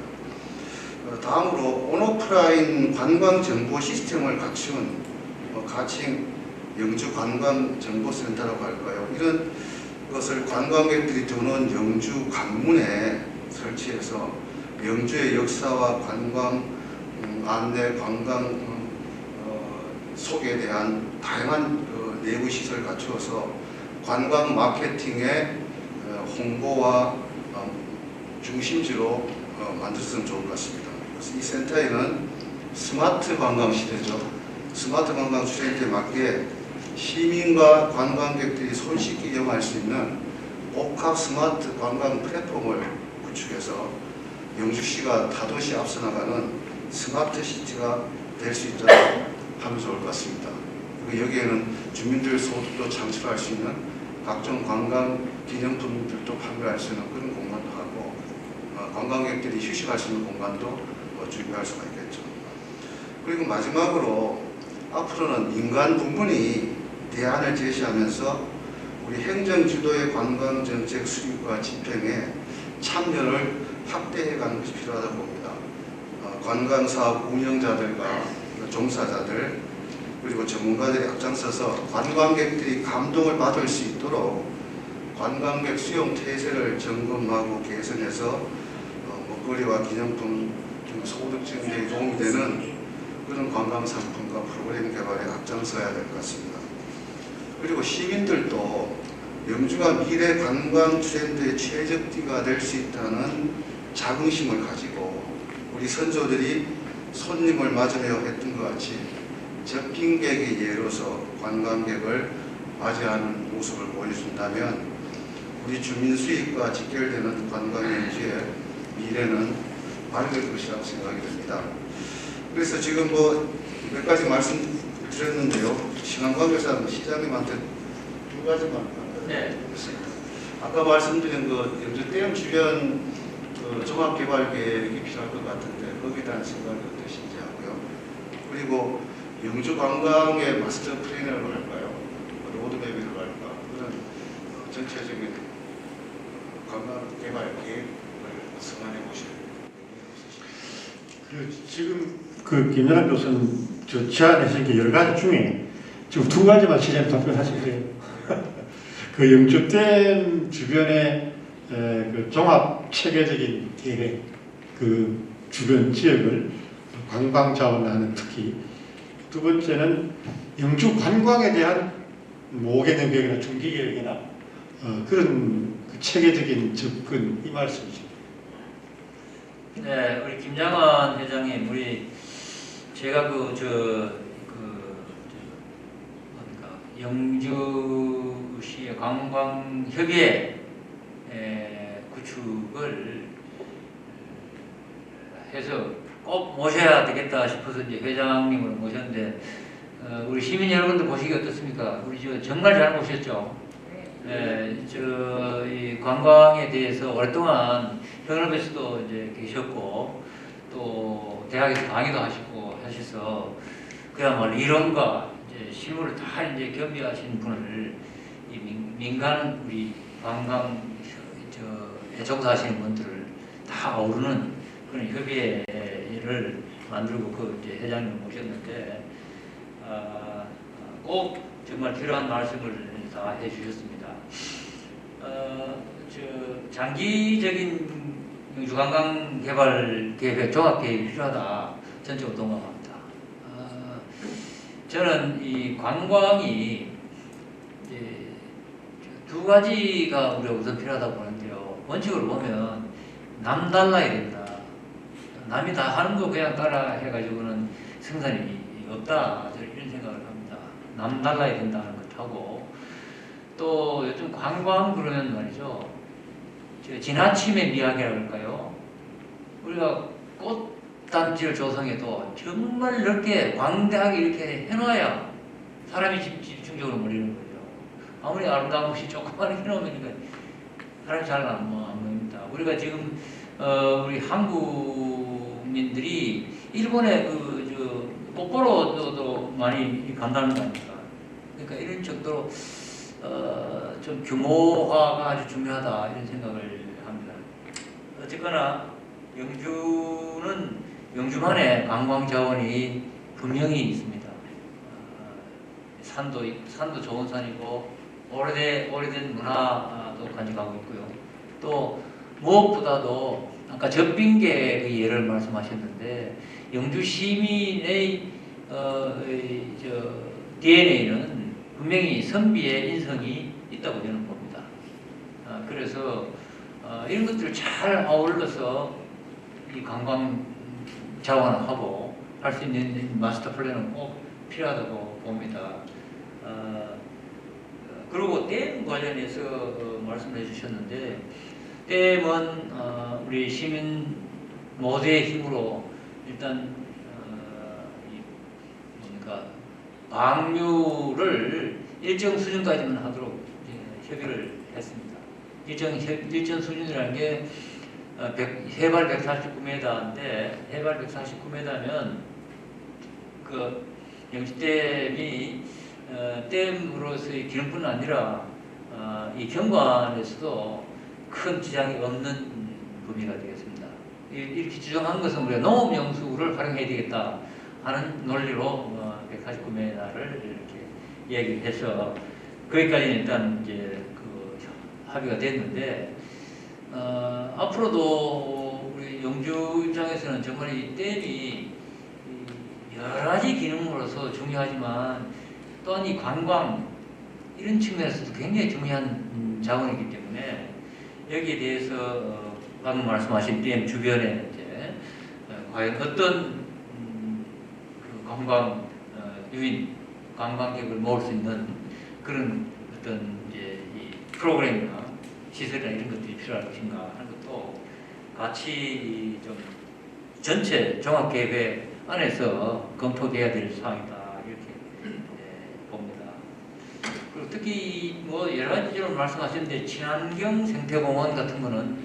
다음으로 온오프라인 관광 정보 시스템을 갖춘 가칭 영주 관광 정보센터라고 할까요? 이런 것을 관광객들이 도는 영주 관문에 설치해서 영주의 역사와 관광 안내, 관광 속에 대한 다양한 내부 시설을 갖추어서 관광 마케팅의 홍보와 중심지로 만들었으면 좋을 것 같습니다. 그래서 이 센터에는 스마트 관광 시대죠. 스마트 관광 트렌드에 맞게 시민과 관광객들이 손쉽게 이용할 수 있는 복합 스마트 관광 플랫폼을 구축해서 영주시가 타도시 앞서 나가는 스마트 시티가 될 수 있도록 하면 좋을 것 같습니다. 그리고 여기에는 주민들 소득도 창출할 수 있는 각종 관광 기념품들도 판매할 수 있는 그런 공간도 하고 관광객들이 휴식할 수 있는 공간도 준비할 수가 있겠죠. 그리고 마지막으로 앞으로는 민간 부문이 대안을 제시하면서 우리 행정 주도의 관광 정책 수립과 집행에 참여를 확대해 가는 것이 필요하다고 봅니다. 관광사업 운영자들과 종사자들 그리고 전문가들이 앞장서서 관광객들이 감동을 받을 수 있도록 관광객 수용 태세를 점검하고 개선해서 먹거리와 기념품 등 소득 증대에 도움이 되는 그런 관광 상품과 프로그램 개발에 앞장서야 될 것 같습니다. 그리고 시민들도 영주가 미래 관광 트렌드의 최적지가 될 수 있다는 자긍심을 가지고 우리 선조들이 손님을 맞으려 했던 것 같이 접객의 예로서 관광객을 맞이하는 모습을 보여준다면 우리 주민 수익과 직결되는 관광 영주의 미래는 밝을 것이라고 생각이 듭니다. 그래서 지금 몇 가지 말씀드렸는데요. 시간 관계상 시장님한테 두 가지만 말씀드리겠습니다. 아까 말씀드린 영주댐 주변 종합개발 계획이 필요할 것 같은데 거기에 대한 생각이 어떠신지 하고요. 그리고 영주 관광의 마스터 플래너라고 할까요? 로드맵이라고 할까? 그런 전체적인 관광 개발 계획을 성안해 보실 지금 김연아 교수는 제안하신 게 여러 가지 중에 지금 두 가지만 시장 답변하시고요. 그 영주댐 주변에 그 종합 체계적인 계획, 그 주변 지역을 관광 자원하는 특히 두 번째는 영주 관광에 대한 모개념 계획이나 중기 계획이나 그런 그 체계적인 접근 이 말씀이죠. 네, 우리 김장환 회장님, 제가 영주시의 관광협의회 구축을 해서 꼭 모셔야 되겠다 싶어서 이제 회장님을 모셨는데 우리 시민 여러분들 보시기 어떻습니까? 우리 정말 잘 모셨죠. 이 관광에 대해서 오랫동안 현업에서도 이제 계셨고 또 대학에서 강의도 하시고 하셔서 그야말로 이론과 이제 실무를 다 이제 겸비하신 분을 이 민간 우리 관광 종사하시는 분들을 다 아우르는 그런 협의회를 만들고 그 이제 회장님을 모셨는데 꼭 정말 필요한 말씀을 다 해주셨습니다. 장기적인 영주관광 개발 계획, 종합 계획이 필요하다. 전적으로 동감합니다. 저는 이 관광이 이제 두 가지가 우리가 우선 필요하다고 보는데요. 원칙으로 보면 남달라야 된다. 남이 다 하는 거 그냥 따라 해가지고는 생산이 없다. 저는 이런 생각을 합니다. 남달라야 된다는 것하고 또 요즘 관광 그러면 말이죠. 지나침의 미학이라고 할까요? 우리가 꽃단지를 조성해도 정말 넓게 광대하게 이렇게 해놔야 사람이 집중적으로 몰리는 거죠. 아무리 아름다운 곳이 조그맣게 해놓으면 사람이 잘 안 모입니다. 우리가 지금 우리 한국민들이 일본의 꽃 보러도 많이 간다는 거 아닙니까? 그러니까 이런 정도로 좀 규모화가 아주 중요하다 이런 생각을 합니다. 어쨌거나 영주는 영주만의 관광 자원이 분명히 있습니다. 산도 좋은 산이고 오래된 문화도 간직하고 있고요. 또 무엇보다도 아까 젖빙계 예를 말씀하셨는데 영주 시민의 DNA는 분명히 선비의 인성이 있다고 저는 봅니다. 그래서 이런 것들을 잘 아울러서 이 관광 자원화하고 할 수 있는 마스터 플랜은 꼭 필요하다고 봅니다. 그리고 댐 관련해서 말씀해 주셨는데 댐은 우리 시민 모두의 힘으로 일단 방류를 일정 수준까지만 하도록 협의를 했습니다. 일정 수준이라는 게 해발 149m인데 해발 149m면 그 영주댐이 댐으로서의 기능뿐 아니라 이 경관에서도 큰 지장이 없는 범위가 되겠습니다. 이렇게 주장한 것은 우리가 농업용수를 활용해야 되겠다 하는 논리로 149m를 이렇게 얘기를 해서 거기까지는 일단 이제 그 합의가 됐는데 앞으로도 우리 영주 입장에서는 정말 이 댐이 여러 가지 기능으로서 중요하지만 또한 이 관광 이런 측면에서도 굉장히 중요한 자원이기 때문에 여기에 대해서 방금 말씀하신 댐 주변에 이제 과연 어떤 그 관광 유인 관광객을 모을 수 있는 그런 어떤 이제 이 프로그램이나 시설이나 이런 것들이 필요할 것인가 하는 것도 같이 좀 전체 종합계획 안에서 검토돼야 될 사항이다 이렇게 봅니다. 그리고 특히 뭐 여러 가지로 말씀하셨는데 친환경 생태공원 같은 거는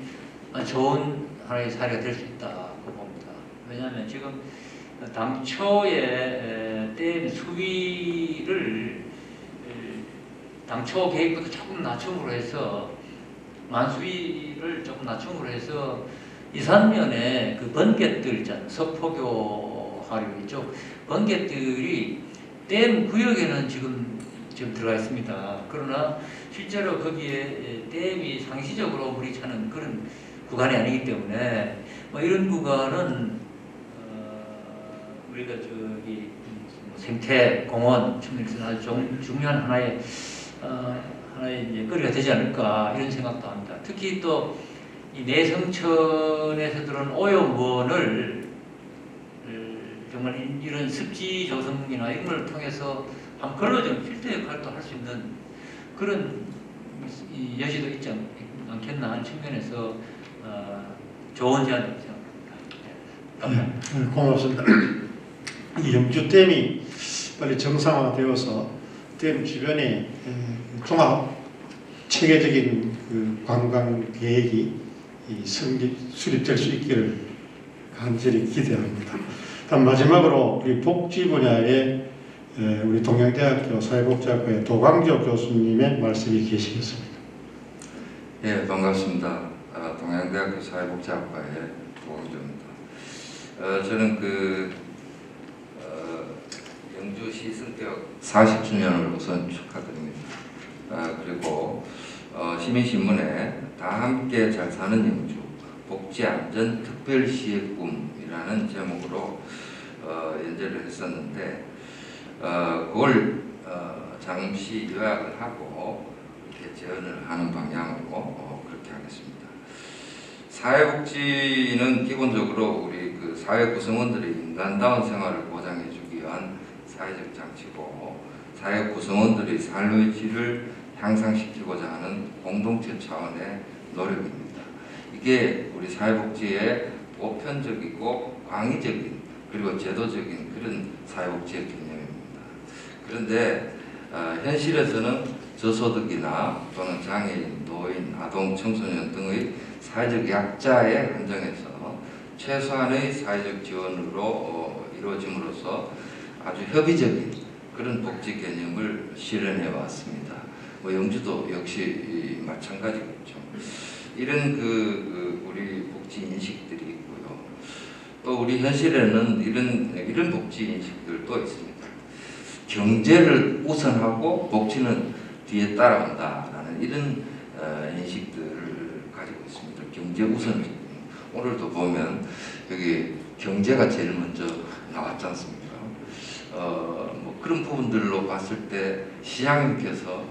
좋은 하나의 사례가 될 수 있다고 봅니다. 왜냐하면 지금 당초에 댐 수위를 당초 계획보다 조금 낮춤으로 해서 만수위를 조금 낮춤으로 해서 이산면에 그 번갯들 있잖아요. 서포교 하류 이쪽 번갯들이 댐 구역에는 지금 들어가 있습니다. 그러나 실제로 거기에 댐이 상시적으로 물이 차는 그런 구간이 아니기 때문에 뭐 이런 구간은 우리가 저기 생태 공원 측면에서 아주 중요한 하나의 이제 거리가 되지 않을까 이런 생각도 합니다. 특히 또 이 내성천에서 들어온 오염원을 정말 이런 습지 조성이나 이런 걸 통해서 한 걸러져 필터 역할도 할 수 있는 그런 여지도 있지 않겠나 하는 측면에서 좋은 제안이라고 생각합니다. 고맙습니다. 이 영주댐이 빨리 정상화되어서 댐 주변에 종합 체계적인 그 관광 계획이 수립될 수 있기를 간절히 기대합니다. 다음 마지막으로 우리 복지 분야에 우리 동양대학교 사회복지학과의 도광조 교수님의 말씀이 계시겠습니다. 예, 반갑습니다. 동양대학교 사회복지학과의 도광조입니다. 저는 영주시 승격 40주년을 우선 축하드립니다. 그리고 시민신문에 다 함께 잘 사는 영주 복지안전 특별시의 꿈이라는 제목으로 연재를 했었는데 그걸 잠시 요약을 하고 이렇게 제언을 하는 방향으로 그렇게 하겠습니다. 사회복지는 기본적으로 우리 그 사회 구성원들의 인간다운 생활을 보장해주기 위한 사회적 장치고 사회 구성원들의 삶의 질을 향상시키고자 하는 공동체 차원의 노력입니다. 이게 우리 사회복지의 보편적이고 광의적인 그리고 제도적인 그런 사회복지의 개념입니다. 그런데 현실에서는 저소득이나 또는 장애인, 노인, 아동, 청소년 등의 사회적 약자에 한정해서 최소한의 사회적 지원으로 이루어짐으로써 아주 협의적인 그런 복지 개념을 실현해 왔습니다. 영주도 역시 마찬가지겠죠. 이런 우리 복지 인식들이 있고요. 또 우리 현실에는 이런 복지 인식들도 있습니다. 경제를 우선하고 복지는 뒤에 따라온다라는 이런 인식들을 가지고 있습니다. 경제 우선주의. 오늘도 보면 여기 경제가 제일 먼저 나왔지 않습니까? 그런 부분들로 봤을 때 시장님께서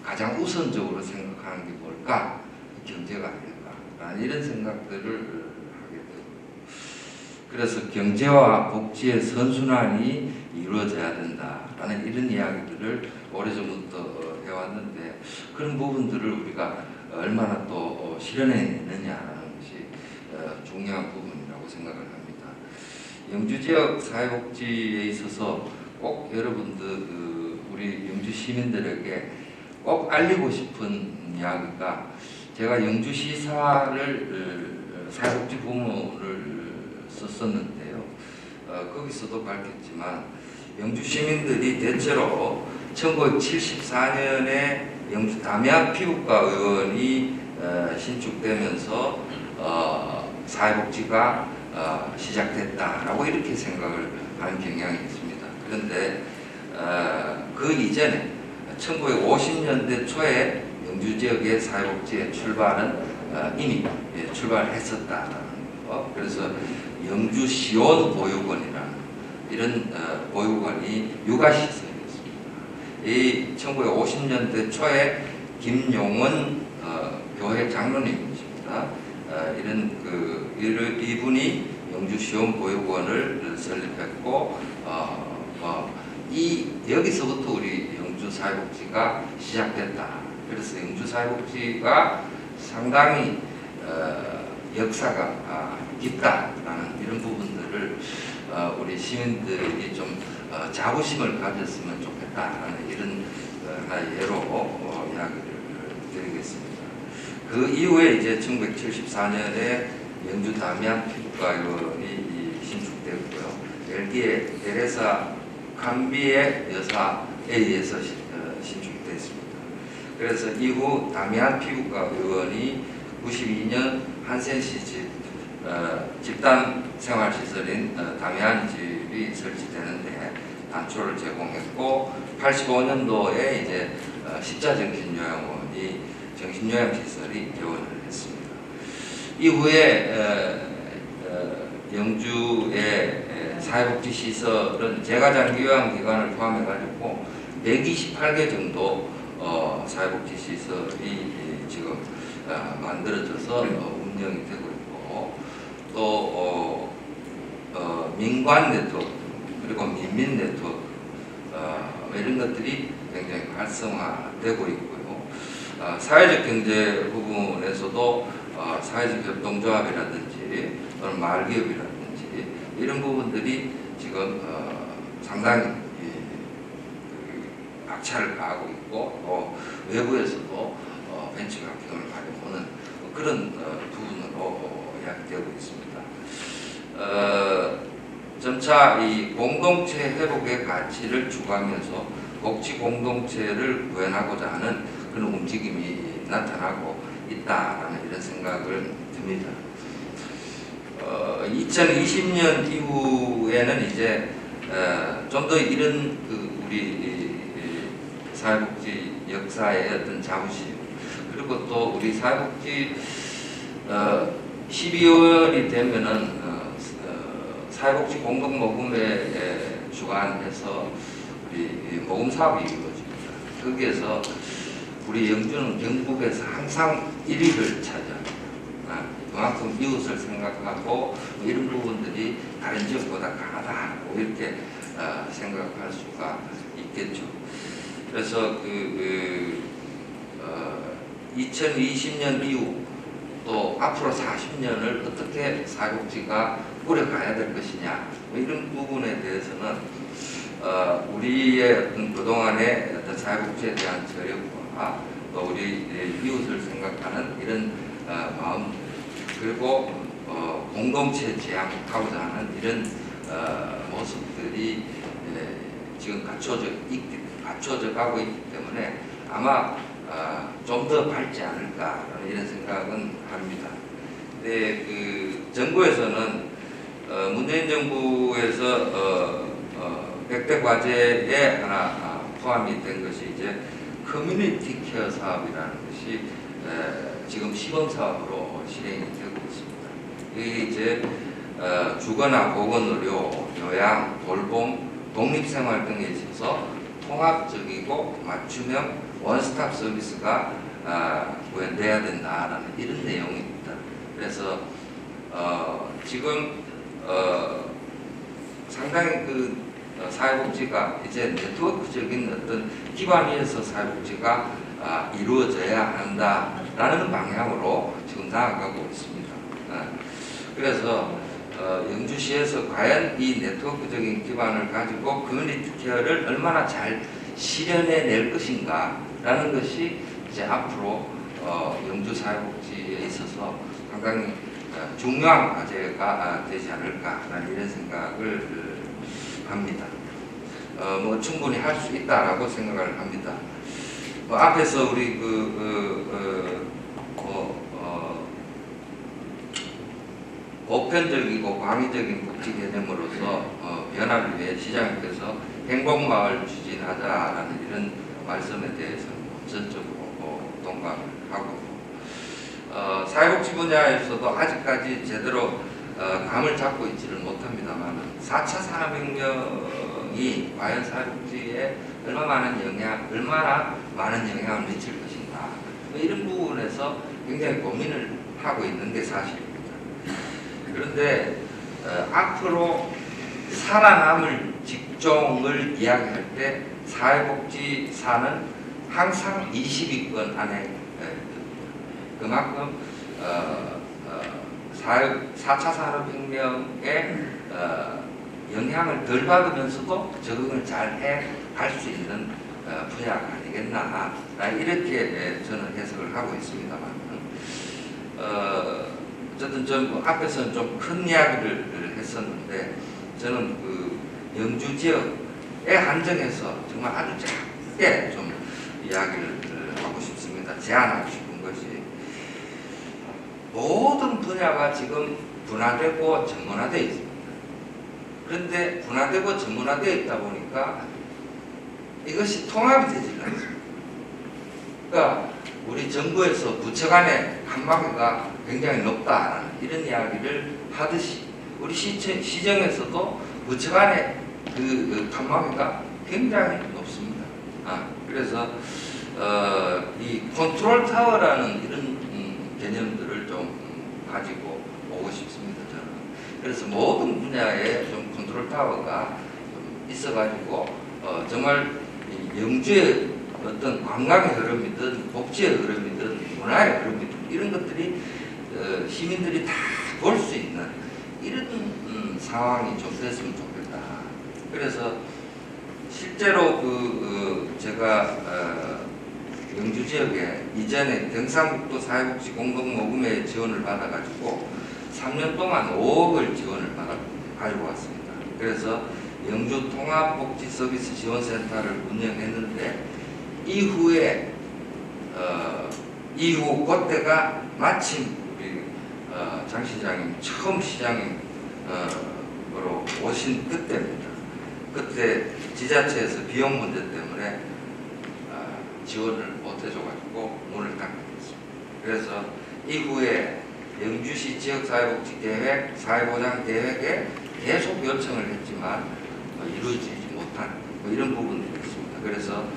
가장 우선적으로 생각하는 게 뭘까? 경제가 아닐까라는 이런 생각들을 하게 되고, 그래서 경제와 복지의 선순환이 이루어져야 된다라는 이런 이야기들을 오래전부터 해왔는데, 그런 부분들을 우리가 얼마나 또 실현해내느냐라는 것이 중요한 부분이라고 생각을 합니다. 영주 지역 사회복지에 있어서 꼭 여러분들 우리 영주 시민들에게 꼭 알리고 싶은 이야기가, 제가 영주시사를 사회복지 부문을 썼었는데요. 거기서도 밝혔지만 영주 시민들이 대체로 1974년에 영주 담양 피부과 의원이 신축되면서 사회복지가 시작됐다라고 이렇게 생각을 하는 경향이 있습니다. 그런데 그 이전에 1950년대 초에 영주 지역의 사회복지의 출발은 이미 출발했었다라는 거. 그래서 영주 시온 보육원이라는 이런 보육원이 육아시설이었습니다. 이 1950년대 초에 김용원 교회 장로님이십니다. 이분이 영주 시온 보육원을 설립했고, 여기서부터 우리 영주 사회복지가 시작됐다. 그래서 영주 사회복지가 상당히 역사가 깊다라는 이런 부분들을 우리 시민들이 좀 자부심을 가졌으면 좋겠다라는 이런 하나의 예로 이야기를 드리겠습니다. 그 이후에 이제 1974년에 영주 담양 피부과의원이 신축되었고요. 벨기에 테레사 캄비의 여사에 의해서 신축됐습니다. 그래서 이후 담양 피부과 의원이 92년 한센시 집단 생활시설인 담양집이 설치되는데 단초를 제공했고, 85년도에 이제 십자정신요양원이 정신요양시설이 개원을 했습니다. 이후에 영주의 사회복지시설은 재가장기요양기관을 포함해가지고 128개 정도 사회복지시설이 지금 만들어져서 운영이 되고 있고, 또 민관 네트워크 그리고 민민 네트워크 이런 것들이 굉장히 활성화되고 있고요. 사회적 경제 부분에서도 사회적 협동조합이라든지 또는 마을기업이라든지 이런 부분들이 지금 상당히 박차를 가하고 있고, 또 외부에서도 벤처카피탈을 가져오는 그런 부분으로 이야기되고 있습니다. 점차 이 공동체 회복의 가치를 추구하면서 복지 공동체를 구현하고자 하는 그런 움직임이 나타나고 있다라는 이런 생각을 듭니다. 2020년 이후에는 이제 좀 더 이런 우리 사회복지 역사의 어떤 자부심, 그리고 또 우리 사회복지 12월이 되면은 사회복지 공동모금회 주관해서 우리 모금 사업이 이루어집니다. 거기에서 우리 영주는 경북에서 항상 1위를 차지합니다. 그만큼 이웃을 생각하고 이런 부분들이 다른 지역보다 강하다고 이렇게 생각할 수가 있겠죠. 그래서 2020년 이후 또 앞으로 40년을 어떻게 사회복지가 꾸려가야 될 것이냐 뭐 이런 부분에 대해서는 우리의 어떤 그동안의 어떤 사회복지에 대한 저력과 또 우리 이웃을 생각하는 이런 마음 그리고 공동체 지향하고자 하는 이런 모습들이 지금 갖춰져 가고 있기 때문에 아마 좀 더 밝지 않을까라는 이런 생각은 합니다. 근데 그 정부에서는 문재인 정부에서 100대 과제에 하나 포함이 된 것이 이제 커뮤니티 케어 사업이라는 것이 지금 시범 사업으로 실행이 되고 있습니다. 이게 이제 주거나 보건의료, 요양, 돌봄, 독립생활 등에 있어서 통합적이고 맞춤형 원스톱 서비스가 구현돼야 된다라는 이런 내용입니다. 그래서 지금 상당히 그 사회복지가 이제 네트워크적인 어떤 기반 위에서 사회복지가 이루어져야 한다라는 방향으로 지금 나아가고 있습니다. 그래서 영주시에서 과연 이 네트워크적인 기반을 가지고 커뮤니티 케어를 얼마나 잘 실현해 낼 것인가라는 것이 이제 앞으로 영주 사회복지에 있어서 상당히 중요한 과제가 되지 않을까라는 이런 생각을 합니다. 뭐 충분히 할 수 있다라고 생각을 합니다. 앞에서 우리 보편적이고 광의적인 복지 개념으로서 변화를 위해 시장님께서 행복마을 추진하자라는 이런 말씀에 대해서는 전적으로 동감을 하고 사회복지 분야에서도 아직까지 제대로 감을 잡고 있지를 못합니다만 4차 산업혁명이 과연 사회복지에 얼마나 많은 영향을 미칠 것인가 이런 부분에서 굉장히 고민을 하고 있는 게 사실입니다. 그런데 앞으로 살아남을 직종을 이야기할 때 사회복지사는 항상 20위권 안에 그만큼 4차 산업혁명의 영향을 덜 받으면서도 적응을 잘 해 갈 수 있는 분야가 아니겠나 이렇게 저는 해석을 하고 있습니다만 어쨌든 좀 앞에서는 좀 큰 이야기를 했었는데 저는 그 영주 지역에 한정해서 정말 아주 작게 좀 이야기를 하고 싶습니다. 제안하고 싶은 것이 모든 분야가 지금 분화되고 전문화되어 있습니다. 그런데 분화되고 전문화되어 있다 보니까 이것이 통합이 되지 않습니다. 그러니까 우리 정부에서 부처 간의 한마디가 굉장히 높다라는 이런 이야기를 하듯이 우리 시정에서도 부처 간의 그 한마디가 굉장히 높습니다. 그래서 이 컨트롤 타워라는 이런 개념들을 좀 가지고 오고 싶습니다. 저는. 그래서 모든 분야에 좀 컨트롤 타워가 좀 있어가지고 정말 영주의 어떤 관광의 흐름이든 복지의 흐름이든 문화의 흐름이든 이런 것들이 시민들이 다 볼 수 있는 이런 상황이 좀 됐으면 좋겠다. 그래서 실제로 제가 영주 지역에 이전에 경상북도 사회복지 공동모금회 지원을 받아가지고 3년 동안 5억을 지원을 가지고 왔습니다. 그래서 영주 통합복지서비스 지원센터를 운영했는데 이후에 그때가 마침 우리 장 시장님 처음 시장으로 오신 그때입니다. 그때 지자체에서 비용 문제 때문에 지원을 못 해줘가지고 문을 닫게 됐습니다. 그래서 이후에 영주시 지역사회복지 계획, 사회보장 계획에 계속 요청을 했지만 이루어지지 못한 이런 부분들이 있습니다. 그래서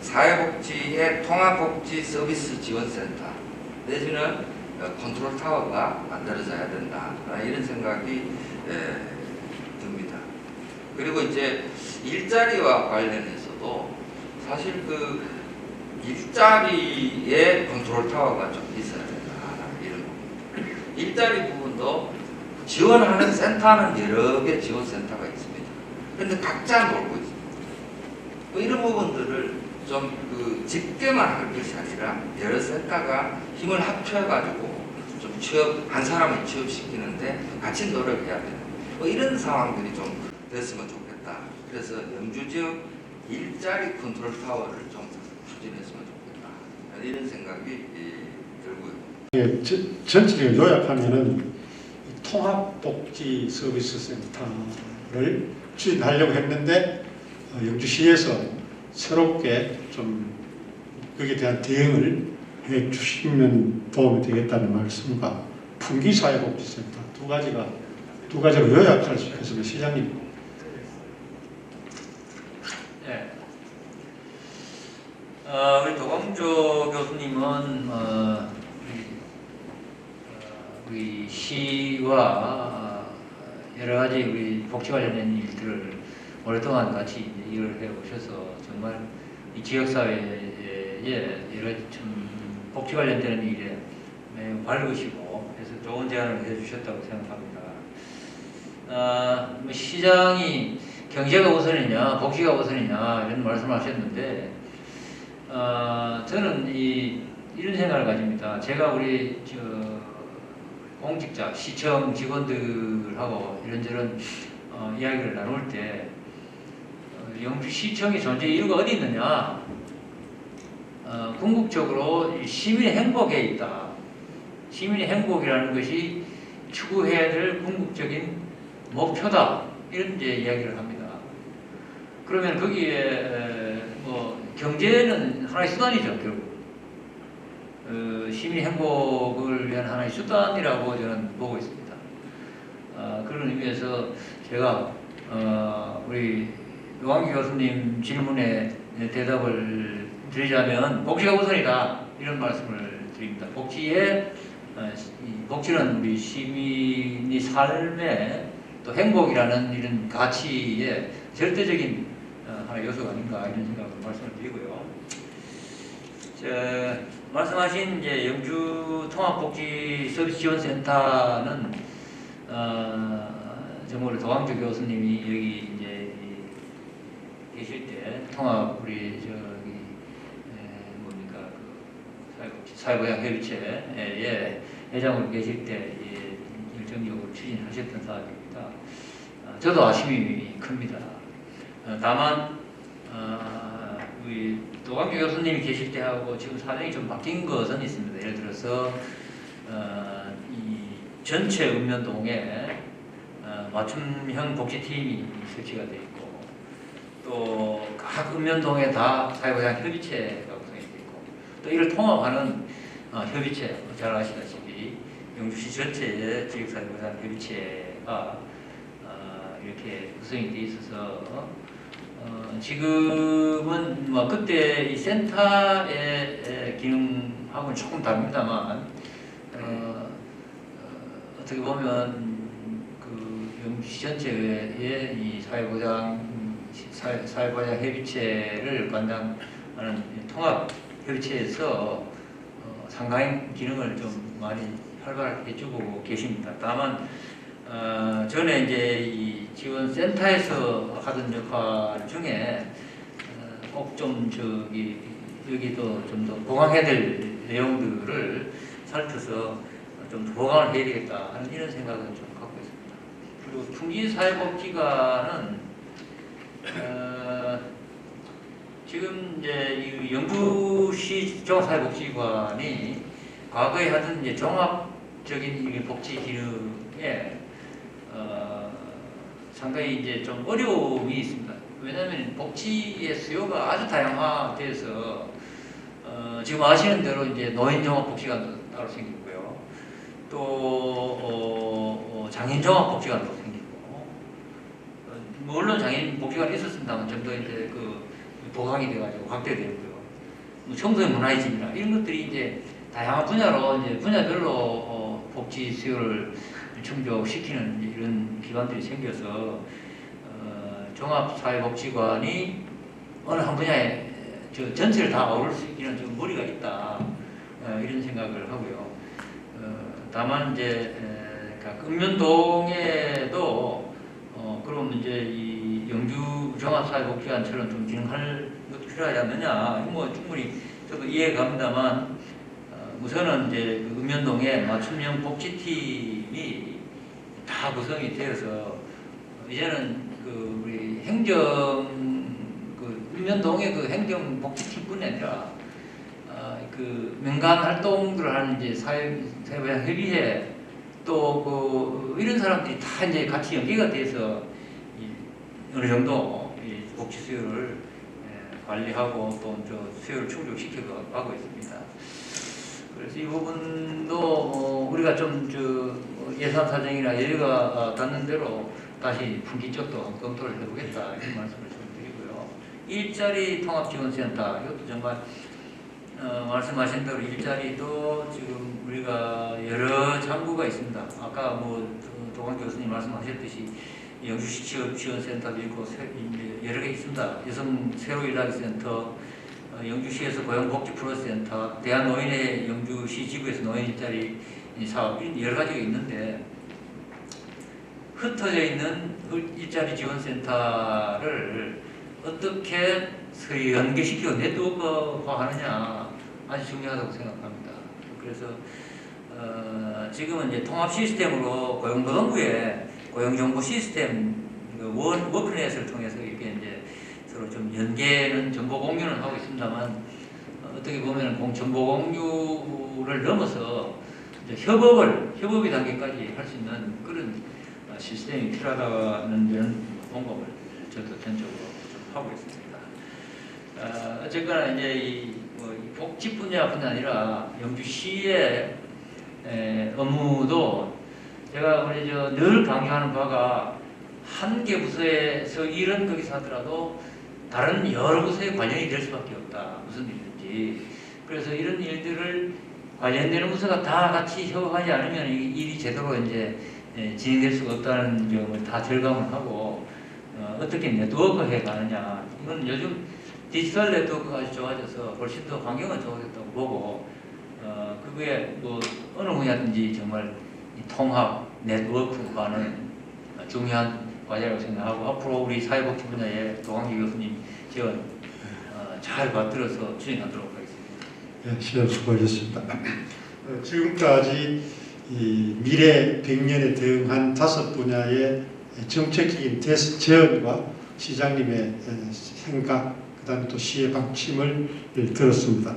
사회복지의 통합복지 서비스 지원센터 내지는 컨트롤 타워가 만들어져야 된다. 이런 생각이 듭니다. 그리고 이제 일자리와 관련해서도 사실 일자리에 컨트롤 타워가 좀 있어야 된다. 이런 부분. 일자리 부분도 지원하는 센터는 여러 개 지원센터가 있습니다. 그런데 각자 놀고 있습니다. 뭐 이런 부분들을 좀 집계만 할 것이 아니라 여러 센터가 힘을 합쳐가지고 좀 취업, 한 사람을 취업시키는데 같이 노력해야 되는 뭐 이런 상황들이 좀 됐으면 좋겠다. 그래서 영주 지역 일자리 컨트롤 타워를 좀 추진했으면 좋겠다. 이런 생각이 들고요. 예, 전체적으로 요약하면은 통합복지 서비스 센터를 추진하려고 했는데 영주시에서 새롭게 좀 거기에 대한 대응을 해 주시면 도움이 되겠다는 말씀과 풍기사회복지센터 두 가지로 요약할 수 있겠습니다. 시장님. 네. 우리 도광조 교수님은 우리 시와 여러 가지 우리 복지 관련된 일들을 오랫동안 같이 일을 해 오셔서 정말 이 지역사회에 여러 좀 복지 관련되는 일에 매우 밝으시고 그래서 좋은 제안을 해주셨다고 생각합니다. 뭐 시장이 경제가 우선이냐 복지가 우선이냐 이런 말씀하셨는데 저는 이런 생각을 가집니다. 제가 우리 공직자 시청 직원들하고 이런저런 이야기를 나눌 때 영주시청의 존재 이유가 어디 있느냐? 궁극적으로 시민의 행복에 있다. 시민의 행복이라는 것이 추구해야 될 궁극적인 목표다. 이런 이제 이야기를 합니다. 그러면 거기에 뭐 경제는 하나의 수단이죠, 결국. 시민 행복을 위한 하나의 수단이라고 저는 보고 있습니다. 그런 의미에서 제가 우리 노광기 교수님 질문에 대답을 드리자면 복지가 우선이다 이런 말씀을 드립니다. 복지는 우리 시민의 삶의 또 행복이라는 이런 가치의 절대적인 하나의 요소가 아닌가 이런 생각을 말씀을 드리고요. 말씀하신 이제 영주 통합복지 서비스 지원센터는 정말 도광조 교수님이 여기 이제 계실 때 통합 우리 뭡니까 그 사회보장협의체에 회장으로 계실 때 열정적으로 추진하셨던 사업입니다. 저도 아쉬움이 큽니다. 다만 우리 노광규 교수님이 계실 때하고 지금 사정이 좀 바뀐 것은 있습니다. 예를 들어서 이 전체 읍면동에 맞춤형 복지팀이 설치가 되어 있고 또 각 읍면동에 다 사회보장 협의체가 구성이 되어 있고 또 이를 통합하는 협의체, 잘 아시다시피 영주시 전체의 지역사회보장 협의체가 이렇게 구성이 되어 있어서 지금은 뭐 그때 이 센터의 기능하고는 조금 다릅니다만 어떻게 보면 그 영주시 전체의 이 사회보장 협의체를 관장하는 통합 협의체에서 상당히 기능을 좀 많이 활발하게 해주고 계십니다. 다만 전에 이제 이 지원센터에서 하던 역할 중에 꼭 좀 여기도 좀 더 보강해야 될 내용들을 살펴서 좀 보강을 해야 되겠다 하는 이런 생각은 좀 갖고 있습니다. 그리고 풍기사회복지관은 지금 이제 이 영주시 종합사회복지관이 과거에 하던 이제 종합적인 복지 기능에 상당히 이제 좀 어려움이 있습니다. 왜냐하면 복지의 수요가 아주 다양화돼서 지금 아시는 대로 이제 노인 종합 복지관도 따로 생기고요, 또 장애인 종합 복지관도 생기고, 물론 장애인 복지관이 있었습니다만 좀 더 이제 그 보강이 돼가지고 확대되고요. 청소년 문화의 집이나 이런 것들이 이제 다양한 분야로 이제 분야별로 복지 수요를 충족시키는 이런 기관들이 생겨서 종합사회복지관이 어느 한 분야에 전체를 다 아우를 수 있기는 좀 무리가 있다 이런 생각을 하고요. 다만 이제 각 읍면동에도 그럼 이제 이 영주 종합사회복지관처럼 좀 진행할 것도 필요하지 않느냐. 뭐 충분히 저도 이해갑니다만 우선은 이제 그 읍면동에 맞춤형 복지팀이 다 구성이 되어서 이제는 그 우리 읍면동의 그 행정복지팀뿐이 아니라 그 민간 활동들을 하는 이제 사회협의회 또 이런 사람들이 다 이제 같이 연계가 돼서 어느 정도 이 복지 수요를 관리하고 또 수요를 충족시켜 가고 있습니다. 그래서 이 부분도 우리가 좀 예산 사정이나 여유가 닿는 대로 다시 분기 쪽도 검토를 해보겠다 이런 말씀을 좀 드리고요. 일자리 통합지원센터 이것도 정말 말씀하신 대로 일자리도 지금 우리가 여러 창구가 있습니다. 아까 도관 교수님 말씀하셨듯이 영주시 지원센터도 있고 여러 개 있습니다. 여성 새로 일하기 센터, 영주시에서 고용복지 플러스센터, 대한노인의 영주시 지구에서 노인 일자리 사업 여러 가지가 있는데 흩어져 있는 일자리 지원센터를 어떻게 연계시키고 네트워크화하느냐 아주 중요하다고 생각합니다. 그래서 지금은 이제 통합 시스템으로 고용노동부의 고용정보 시스템 워크넷을 통해서 이렇게 이제 서로 좀 연계는 정보 공유는 하고 있습니다만 어떻게 보면 정보 공유를 넘어서 이제 협업의 단계까지 할 수 있는 그런 시스템이 필요하다는 이런 공감을 저도 전적으로 좀 하고 있습니다. 어쨌거나 이제 이 복지 분야뿐 아니라 영주시의 업무도 제가 우리 늘 강조하는 바가 한 개 부서에서 일은 거기서 하더라도 다른 여러 부서에 관련이 될 수밖에 없다. 무슨 일인지. 그래서 이런 일들을 관련되는 부서가 다 같이 협업하지 않으면 이 일이 제대로 이제 진행될 수가 없다는 점을 다 절감을 하고 어떻게 네트워크해 가느냐. 이건 요즘 디지털 네트워크가 아주 좋아져서 훨씬 더 환경은 좋아졌다고 보고 그게 어느 분야든지 정말 이 통합 네트워크화는 중요한 과제라고 생각하고 앞으로 우리 사회복지 분야에 도광기 교수님 지원 잘 받들어서 진행하도록 하겠습니다. 네, 시험 수고하셨습니다. 지금까지 이 미래 100년에 대응한 5분야의 정책적인 제언과 시장님의 생각, 그다음에 또 시의 방침을 들었습니다.